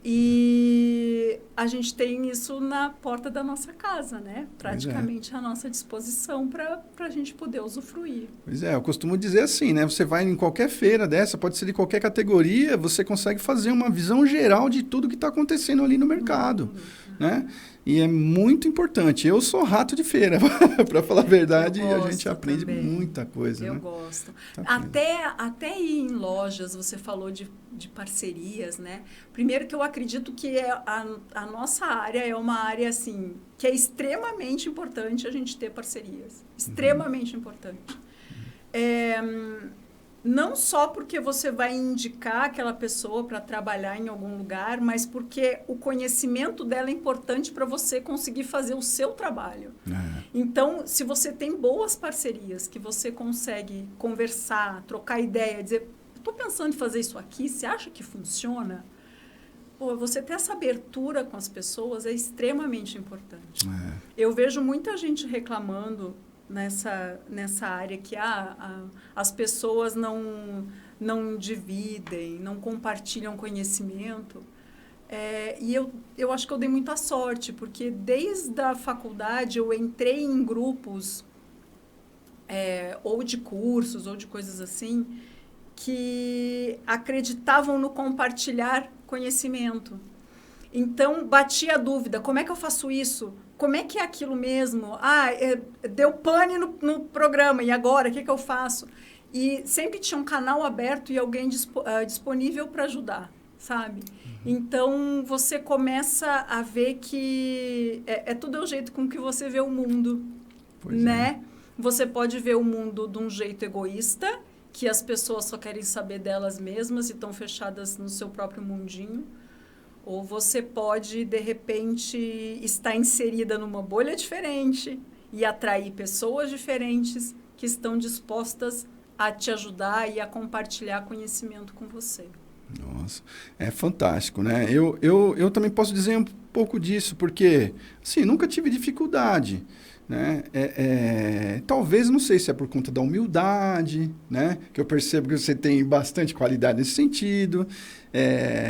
S2: E a gente tem isso na porta da nossa casa, né? Praticamente à nossa disposição para a gente poder usufruir.
S1: Pois é, eu costumo dizer assim, né? Você vai em qualquer feira dessa, pode ser de qualquer categoria, você consegue fazer uma visão geral de tudo que está acontecendo ali no mercado, né? E é muito importante. Eu sou rato de feira, para falar a verdade, e a gente aprende muita coisa.
S2: Eu
S1: né?
S2: gosto. Até ir em lojas, você falou de parcerias, né? Primeiro que eu acredito que a nossa área é uma área, assim, que é extremamente importante a gente ter parcerias. Extremamente importante. Não só porque você vai indicar aquela pessoa para trabalhar em algum lugar, mas porque o conhecimento dela é importante para você conseguir fazer o seu trabalho. Então, se você tem boas parcerias, que você consegue conversar, trocar ideia, dizer, estou pensando em fazer isso aqui, você acha que funciona? Pô, você ter essa abertura com as pessoas é extremamente importante. Eu vejo muita gente reclamando nessa área que as pessoas não dividem, não compartilham conhecimento. E eu acho que eu dei muita sorte, porque desde a faculdade eu entrei em grupos, ou de cursos, ou de coisas assim, que acreditavam no compartilhar conhecimento. Então, batia a dúvida, como é que eu faço isso? Como é que é aquilo mesmo? Deu pane no programa, e agora? O que eu faço? E sempre tinha um canal aberto e alguém disponível para ajudar, sabe? Então, você começa a ver que tudo é o jeito com que você vê o mundo, né? Você pode ver o mundo de um jeito egoísta, que as pessoas só querem saber delas mesmas e estão fechadas no seu próprio mundinho. Ou você pode, de repente, estar inserida numa bolha diferente e atrair pessoas diferentes que estão dispostas a te ajudar e a compartilhar conhecimento com você.
S1: Nossa, é fantástico, né? Eu também posso dizer um pouco disso, porque, assim, nunca tive dificuldade, né? Talvez, não sei se é por conta da humildade, né? Que eu percebo que você tem bastante qualidade nesse sentido,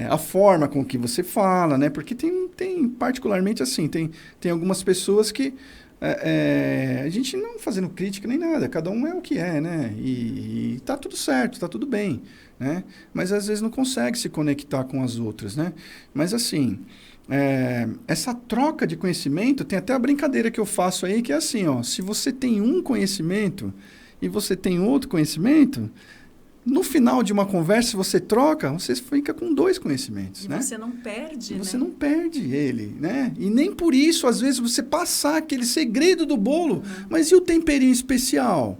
S1: a forma com que você fala, né? Porque tem particularmente assim, tem algumas pessoas que a gente não fazendo crítica nem nada, cada um é o que é, né? E tá tudo certo, tá tudo bem, né? Mas às vezes não consegue se conectar com as outras, né? Mas assim, essa troca de conhecimento, tem até a brincadeira que eu faço aí, que é assim, ó, se você tem um conhecimento e você tem outro conhecimento, no final de uma conversa, você troca, você fica com 2 conhecimentos, né?
S2: Você não perde,
S1: Você não perde ele, né? E nem por isso, às vezes, você passar aquele segredo do bolo, mas e o temperinho especial?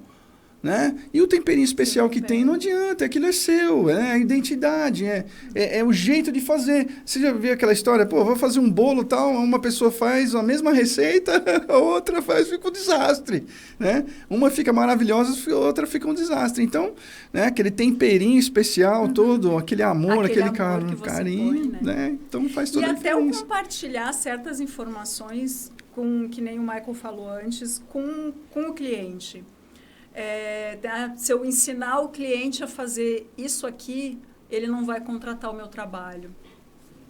S1: Né? E o temperinho especial que tem, não adianta, aquilo é seu, é a identidade, é o jeito de fazer. Você já viu aquela história, pô, vou fazer um bolo tal, uma pessoa faz a mesma receita, a outra fica um desastre, né? Uma fica maravilhosa, a outra fica um desastre. Então, né, aquele temperinho especial todo, aquele amor, aquele carinho, põe, né? Então faz toda a diferença.
S2: E até o compartilhar certas informações, que nem o Michael falou antes, com o cliente. Se eu ensinar o cliente a fazer isso aqui, ele não vai contratar o meu trabalho.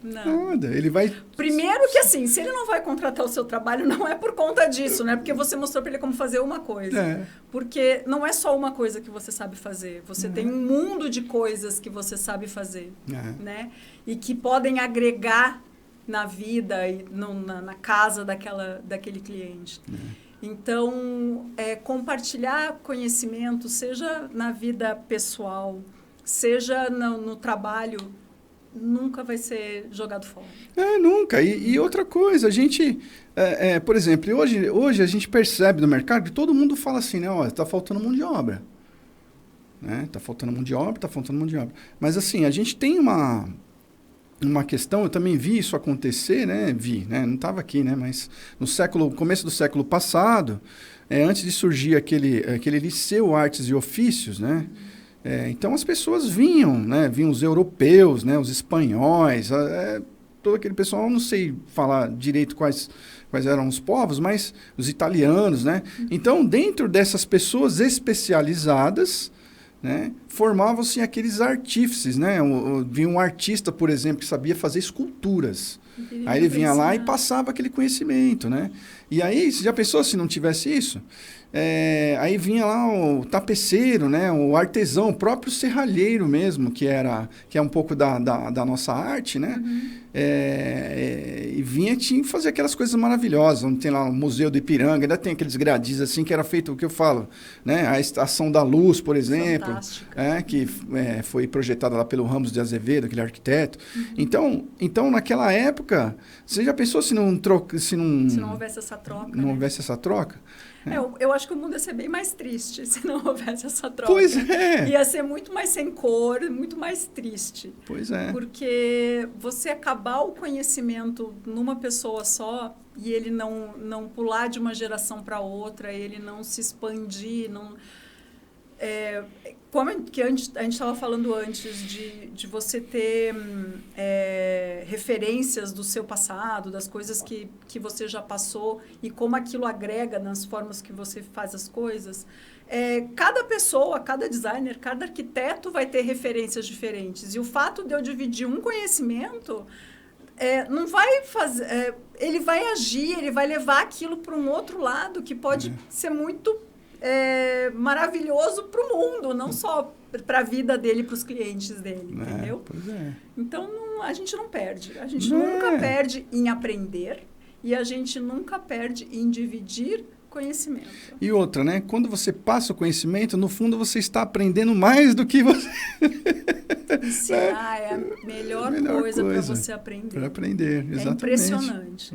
S2: Não.
S1: Nada, ele vai...
S2: Primeiro que assim, se ele não vai contratar o seu trabalho, não é por conta disso, né? Porque você mostrou para ele como fazer uma coisa. Porque não é só uma coisa que você sabe fazer. Você tem um mundo de coisas que você sabe fazer, né? E que podem agregar na vida e na casa daquele cliente. Então, compartilhar conhecimento, seja na vida pessoal, seja no trabalho, nunca vai ser jogado fora.
S1: Nunca. E outra coisa, a gente, por exemplo, hoje a gente percebe no mercado que todo mundo fala assim, né? Ó, está faltando mão de obra. né? Está faltando mão de obra, está faltando mão de obra. Mas, assim, a gente tem uma questão, eu também vi isso acontecer, né? Não estava aqui, né? Mas no começo do século passado, antes de surgir aquele liceu Artes e Ofícios, né? Então as pessoas vinham, né? Vinham os europeus, né? Os espanhóis, todo aquele pessoal, não sei falar direito quais eram os povos, mas os italianos, né? Então, dentro dessas pessoas especializadas, né, formavam-se aqueles artífices, né? Vinha um artista, por exemplo, que sabia fazer esculturas. Aí ele vinha lá e passava aquele conhecimento, né? E aí, você já pensou se não tivesse isso? Aí vinha lá o tapeceiro, né? O artesão, o próprio serralheiro mesmo, que é um pouco da nossa arte, né? E vinha tinha fazer aquelas coisas maravilhosas. Onde tem lá o Museu do Ipiranga, ainda tem aqueles gradis assim, que era feito, o que eu falo, né? A Estação da Luz, por exemplo, que foi projetada lá pelo Ramos de Azevedo, aquele arquiteto. Então, naquela época, você já pensou se não
S2: houvesse essa troca?
S1: Não houvesse essa troca?
S2: Eu acho que o mundo ia ser bem mais triste se não houvesse essa troca.
S1: Pois é.
S2: Ia ser muito mais sem cor, muito mais triste.
S1: Pois é.
S2: Porque você acabar o conhecimento numa pessoa só e ele não pular de uma geração para outra, ele não se expandir, como que a gente estava falando antes de você ter referências do seu passado, das coisas que você já passou e como aquilo agrega nas formas que você faz as coisas. Cada pessoa, cada designer, cada arquiteto vai ter referências diferentes. E o fato de eu dividir um conhecimento não vai fazer... ele vai agir, ele vai levar aquilo para um outro lado que pode ser muito... maravilhoso para o mundo, não só para a vida dele, para os clientes dele, entendeu?
S1: Pois é.
S2: Então, a gente não perde. A gente nunca perde em aprender e a gente nunca perde em dividir conhecimento.
S1: E outra, né? Quando você passa o conhecimento, no fundo você está aprendendo mais do que você...
S2: Ensinar é a melhor coisa para você aprender.
S1: Para aprender, exatamente.
S2: É impressionante.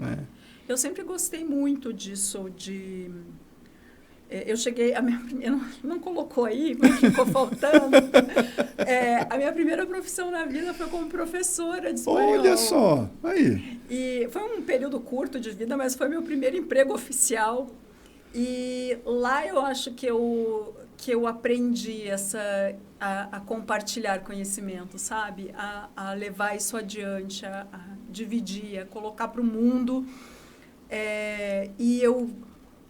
S2: Eu sempre gostei muito disso, eu cheguei, não colocou aí, mas ficou faltando. A minha primeira profissão na vida foi como professora de espanhol.
S1: Olha só, aí.
S2: E foi um período curto de vida, mas foi meu primeiro emprego oficial. E lá eu acho que eu aprendi a compartilhar conhecimento, sabe? A levar isso adiante, a dividir, a colocar para o mundo. E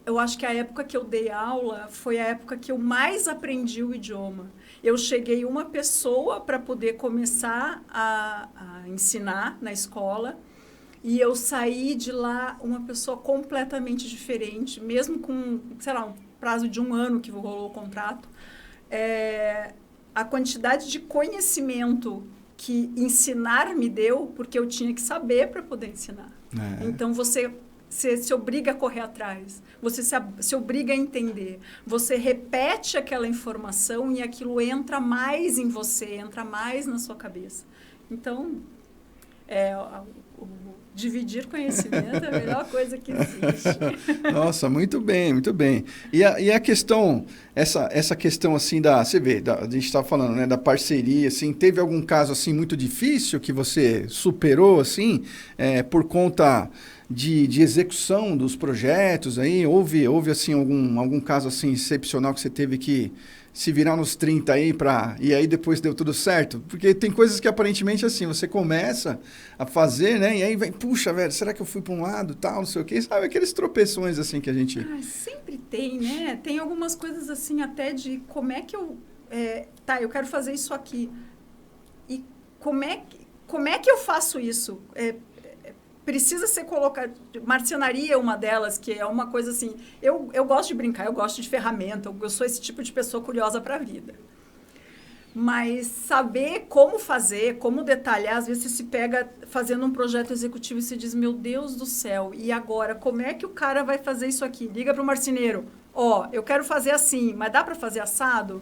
S2: eu acho que a época que eu dei aula foi a época que eu mais aprendi o idioma. Eu cheguei uma pessoa para poder começar a ensinar na escola e eu saí de lá uma pessoa completamente diferente, mesmo com, sei lá, um prazo de 1 ano que rolou o contrato. A quantidade de conhecimento que ensinar me deu, porque eu tinha que saber para poder ensinar. Então, você se obriga a correr atrás, você se obriga a entender, você repete aquela informação e aquilo entra mais em você, entra mais na sua cabeça. Então, dividir conhecimento é a melhor coisa que existe.
S1: Nossa, muito bem, muito bem. E a questão, essa questão assim você vê, a gente estava falando, né, da parceria, assim, teve algum caso assim muito difícil que você superou, assim, por conta de execução dos projetos aí? Houve assim, algum caso assim excepcional que você teve que se virar nos 30 aí e aí depois deu tudo certo? Porque tem coisas que aparentemente assim, você começa a fazer, né? E aí vem, puxa, velho, será que eu fui para um lado, tal, não sei o quê? Sabe, aqueles tropeções assim que a gente...
S2: sempre tem, né? Tem algumas coisas assim até de como é que eu... eu quero fazer isso aqui. E como é que eu faço isso? Precisa ser colocado... Marcenaria é uma delas, que é uma coisa assim... Eu gosto de brincar, eu gosto de ferramenta, eu sou esse tipo de pessoa curiosa para a vida. Mas saber como fazer, como detalhar, às vezes você se pega fazendo um projeto executivo e você diz, meu Deus do céu, e agora, como é que o cara vai fazer isso aqui? Liga para o marceneiro, eu quero fazer assim, mas dá para fazer assado?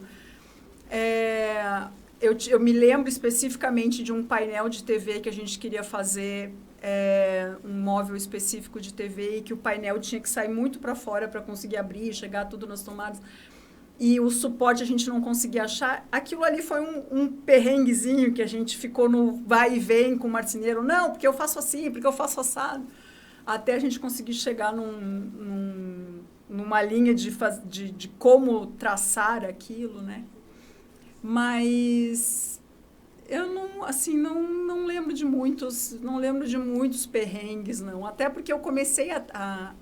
S2: Eu me lembro especificamente de um painel de TV que a gente queria fazer... um móvel específico de TV e que o painel tinha que sair muito para fora para conseguir abrir, chegar tudo nas tomadas. e o suporte a gente não conseguia achar, aquilo ali foi um perrenguezinho que a gente ficou no vai e vem com o marceneiro. Não, porque eu faço assim, porque eu faço assado. Até a gente conseguir chegar numa linha de como traçar aquilo, né? Mas eu não lembro de muitos perrengues, não. Até porque eu comecei a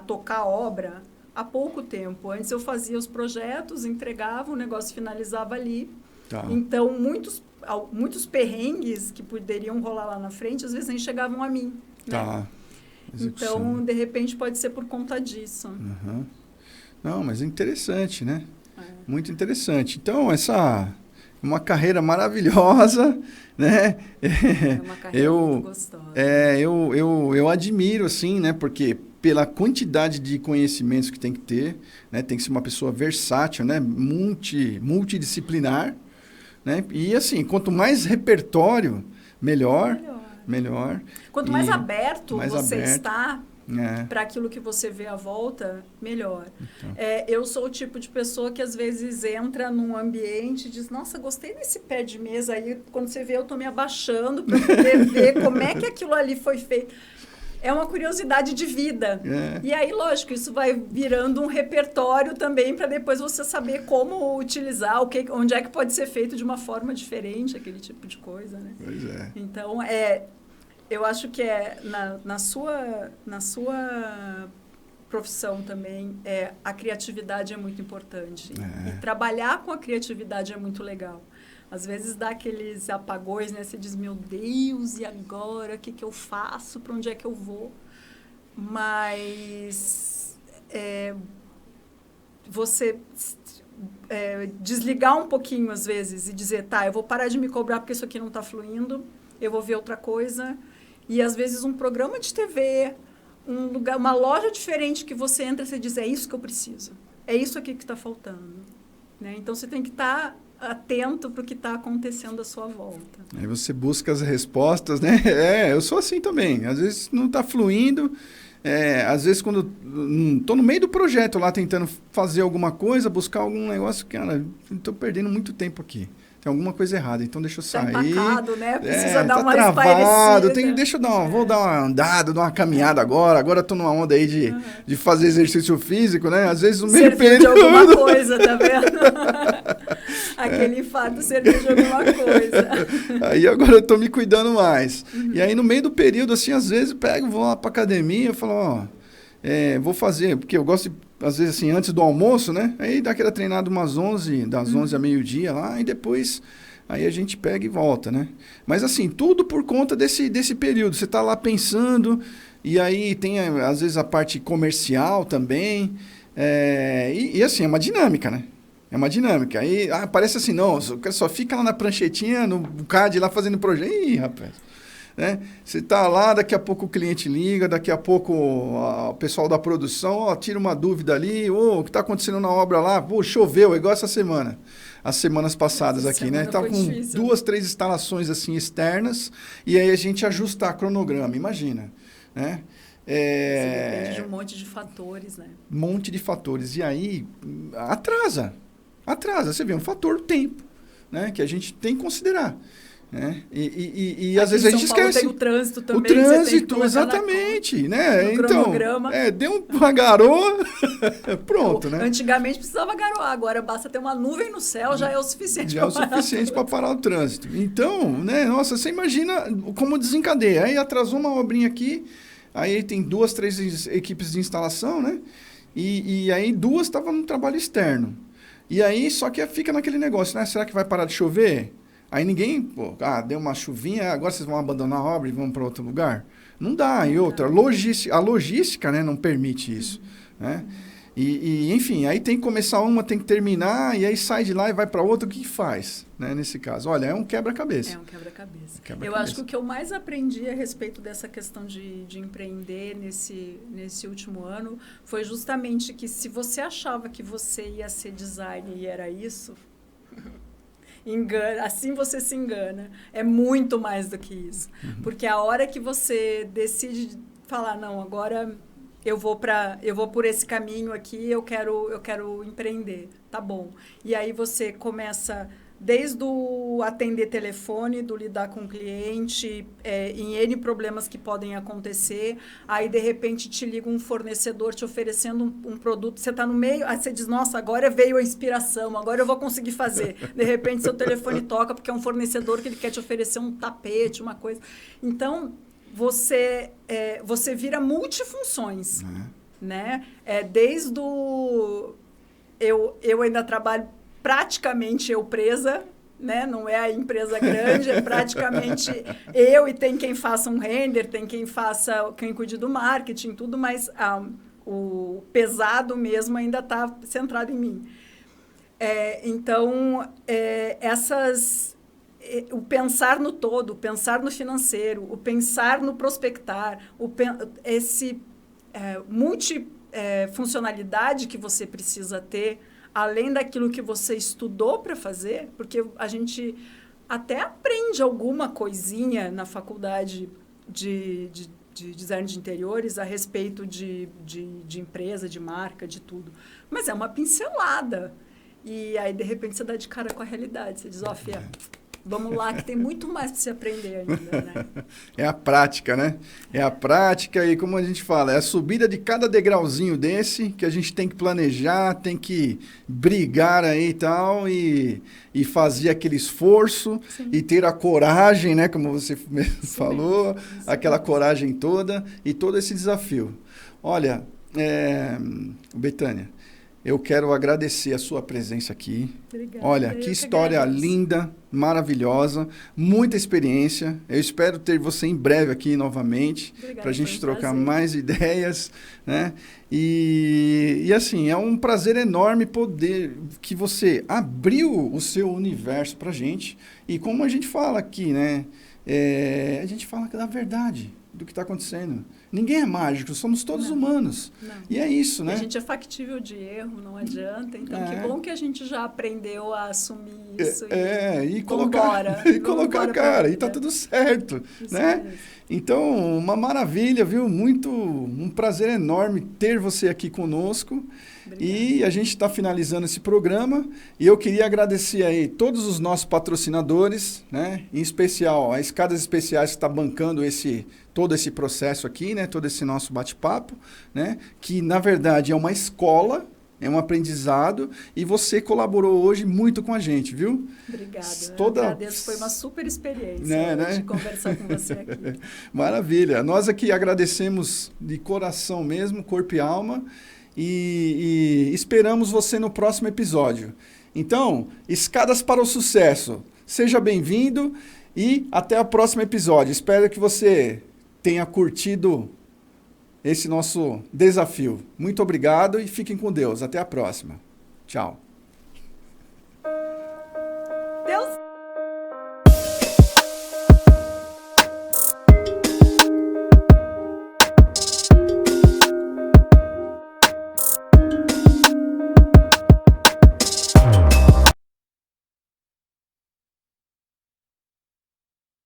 S2: tocar obra há pouco tempo. Antes eu fazia os projetos, entregava, o negócio finalizava ali.
S1: Tá.
S2: Então, muitos perrengues que poderiam rolar lá na frente, às vezes nem chegavam a mim.
S1: Tá.
S2: Né?
S1: Execução.
S2: Então, de repente, pode ser por conta disso.
S1: Uhum. Não, mas é interessante, né?
S2: É.
S1: Muito interessante. Então, essa é uma carreira maravilhosa, né?
S2: É uma carreira muito gostosa.
S1: Eu admiro, assim, né? Porque pela quantidade de conhecimentos que tem que ter, né? Tem que ser uma pessoa versátil, né? Multidisciplinar, né? E, assim, quanto mais repertório, melhor.
S2: Quanto mais aberto você está
S1: É.
S2: para aquilo que você vê à volta, melhor.
S1: Então.
S2: Eu sou o tipo de pessoa que às vezes entra num ambiente e diz, nossa, gostei desse pé de mesa. Aí, quando você vê, eu estou me abaixando para poder ver como é que aquilo ali foi feito. É uma curiosidade de vida.
S1: É.
S2: E aí, lógico, isso vai virando um repertório também para depois você saber como utilizar, onde é que pode ser feito de uma forma diferente, aquele tipo de coisa, né?
S1: Pois é.
S2: Então, eu acho que na sua profissão também, a criatividade é muito importante.
S1: É.
S2: E trabalhar com a criatividade é muito legal. Às vezes dá aqueles apagões, né? Você diz, meu Deus, e agora? O que eu faço? Para onde é que eu vou? Mas você desligar um pouquinho, às vezes, e dizer, tá, eu vou parar de me cobrar porque isso aqui não está fluindo, eu vou ver outra coisa. E, às vezes, um programa de TV, uma loja diferente que você entra e você diz, é isso que eu preciso. É isso aqui que está faltando. Né? Então, você tem que estar atento para o que está acontecendo à sua volta.
S1: Aí você busca as respostas, né? Eu sou assim também. Às vezes não está fluindo. Às vezes, quando estou no meio do projeto lá, tentando fazer alguma coisa, buscar algum negócio, cara, estou perdendo muito tempo aqui. Tem alguma coisa errada, então deixa eu sair.
S2: Tá empacado, né? Precisa dar uma
S1: travado,
S2: espairecida.
S1: Vou dar uma andada, dar uma caminhada agora. Agora estou numa onda aí de fazer exercício físico, né? Às vezes no meio período...
S2: de alguma coisa, tá vendo? Aquele fato serviu de alguma coisa.
S1: Aí agora eu estou me cuidando mais. E aí no meio do período, assim, às vezes vou lá para academia e falo, vou fazer, porque eu gosto de, às vezes assim, antes do almoço, né? Aí dá aquela treinada das 11 a meio-dia lá, e depois aí a gente pega e volta, né? Mas assim, tudo por conta desse período. Você está lá pensando, e aí tem às vezes a parte comercial também, e assim, é uma dinâmica, né? É uma dinâmica. Aí parece assim, não, só fica lá na pranchetinha, no CAD lá fazendo projeto. Ih, rapaz. Né? Você está lá, daqui a pouco o cliente liga, daqui a pouco o pessoal da produção tira uma dúvida ali, o que está acontecendo na obra lá? Pô, choveu, igual essa semana, as semanas passadas aqui, né? Estava com
S2: difícil.
S1: 2, 3 instalações assim externas, e aí a gente ajustar cronograma, imagina, né?
S2: Você depende de um monte de fatores, né?
S1: Um monte de fatores. E aí atrasa. Você vê um fator tempo, né? Que a gente tem que considerar. Né? E às vezes a gente esquece.
S2: Tem o trânsito também.
S1: O trânsito, exatamente. Né? Então, deu uma garoa, pronto. Né?
S2: Antigamente precisava garoar, agora basta ter uma nuvem no céu, já é o suficiente.
S1: Já é o suficiente para parar o trânsito. Então, né? Nossa, você imagina como desencadeia. Aí atrasou uma obrinha aqui, aí tem 2, 3 equipes de instalação, né? E aí 2 estavam no trabalho externo. E aí, só que fica naquele negócio, né? Será que vai parar de chover? Aí ninguém, deu uma chuvinha, agora vocês vão abandonar a obra e vão para outro lugar? Não dá. E outra, a logística, né, não permite isso. Né? E, enfim, aí tem que começar uma, tem que terminar, e aí sai de lá e vai para outra, o que faz, né, nesse caso? Olha, é um quebra-cabeça.
S2: É um quebra-cabeça. Eu acho que o que eu mais aprendi a respeito dessa questão de empreender nesse último ano foi justamente que se você achava que você ia ser designer e era isso... assim você se engana. É muito mais do que isso. Porque a hora que você decide falar, não, agora eu vou por esse caminho aqui, eu quero empreender, tá bom. E aí você começa desde o atender telefone, do lidar com o cliente, em N problemas que podem acontecer, aí de repente te liga um fornecedor te oferecendo um produto, você está no meio, aí você diz, nossa, agora veio a inspiração, agora eu vou conseguir fazer. De repente seu telefone toca porque é um fornecedor que ele quer te oferecer um tapete, uma coisa. Então, você vira multifunções, né? Desde o... Eu ainda trabalho praticamente eu presa, né? Não é a empresa grande, é praticamente eu, e tem quem faça um render, tem quem cuide do marketing, tudo, mas o pesado mesmo ainda está centrado em mim. Então, o pensar no todo, o pensar no financeiro, o pensar no prospectar, multifuncionalidade que você precisa ter, além daquilo que você estudou para fazer, porque a gente até aprende alguma coisinha na faculdade de design de interiores a respeito de empresa, de marca, de tudo. Mas é uma pincelada. E aí, de repente, você dá de cara com a realidade. Você diz, Fia, vamos lá, que tem muito mais para se aprender ainda, né?
S1: É a prática, né? É a prática e, como a gente fala, é a subida de cada degrauzinho desse que a gente tem que planejar, tem que brigar aí e tal, e fazer aquele esforço. Sim. E ter a coragem, né? Como você mesmo falou, mesmo. Aquela coragem toda e todo esse desafio. Olha, Bethânia, eu quero agradecer a sua presença aqui.
S2: Obrigada.
S1: Olha, que história linda, maravilhosa, muita experiência. Eu espero ter você em breve aqui novamente, para a gente trocar mais ideias, né? E assim, é um prazer enorme poder que você abriu o seu universo para a gente. E como a gente fala aqui, né? A gente fala da verdade do que está acontecendo. Ninguém é mágico, somos todos humanos. Não. E é isso, né?
S2: A gente é factível de erro, não adianta. Então, que bom que a gente já aprendeu a assumir isso.
S1: E colocar a cara. E tá tudo certo, isso né? Mesmo. Então, uma maravilha, viu? Um prazer enorme ter você aqui conosco. Obrigada. E a gente está finalizando esse programa. E eu queria agradecer aí todos os nossos patrocinadores, né? Em especial a Escadas Especiais, que está bancando todo esse processo aqui, né? Todo esse nosso bate-papo, né? Que, na verdade, é uma escola, é um aprendizado, e você colaborou hoje muito com a gente, viu?
S2: Obrigada. Eu agradeço, foi uma super experiência de conversar com você aqui.
S1: Maravilha. Nós aqui agradecemos de coração mesmo, corpo e alma, e esperamos você no próximo episódio. Então, Escadas para o Sucesso. Seja bem-vindo e até o próximo episódio. Espero que você tenha curtido esse nosso desafio. Muito obrigado e fiquem com Deus. Até a próxima. Tchau.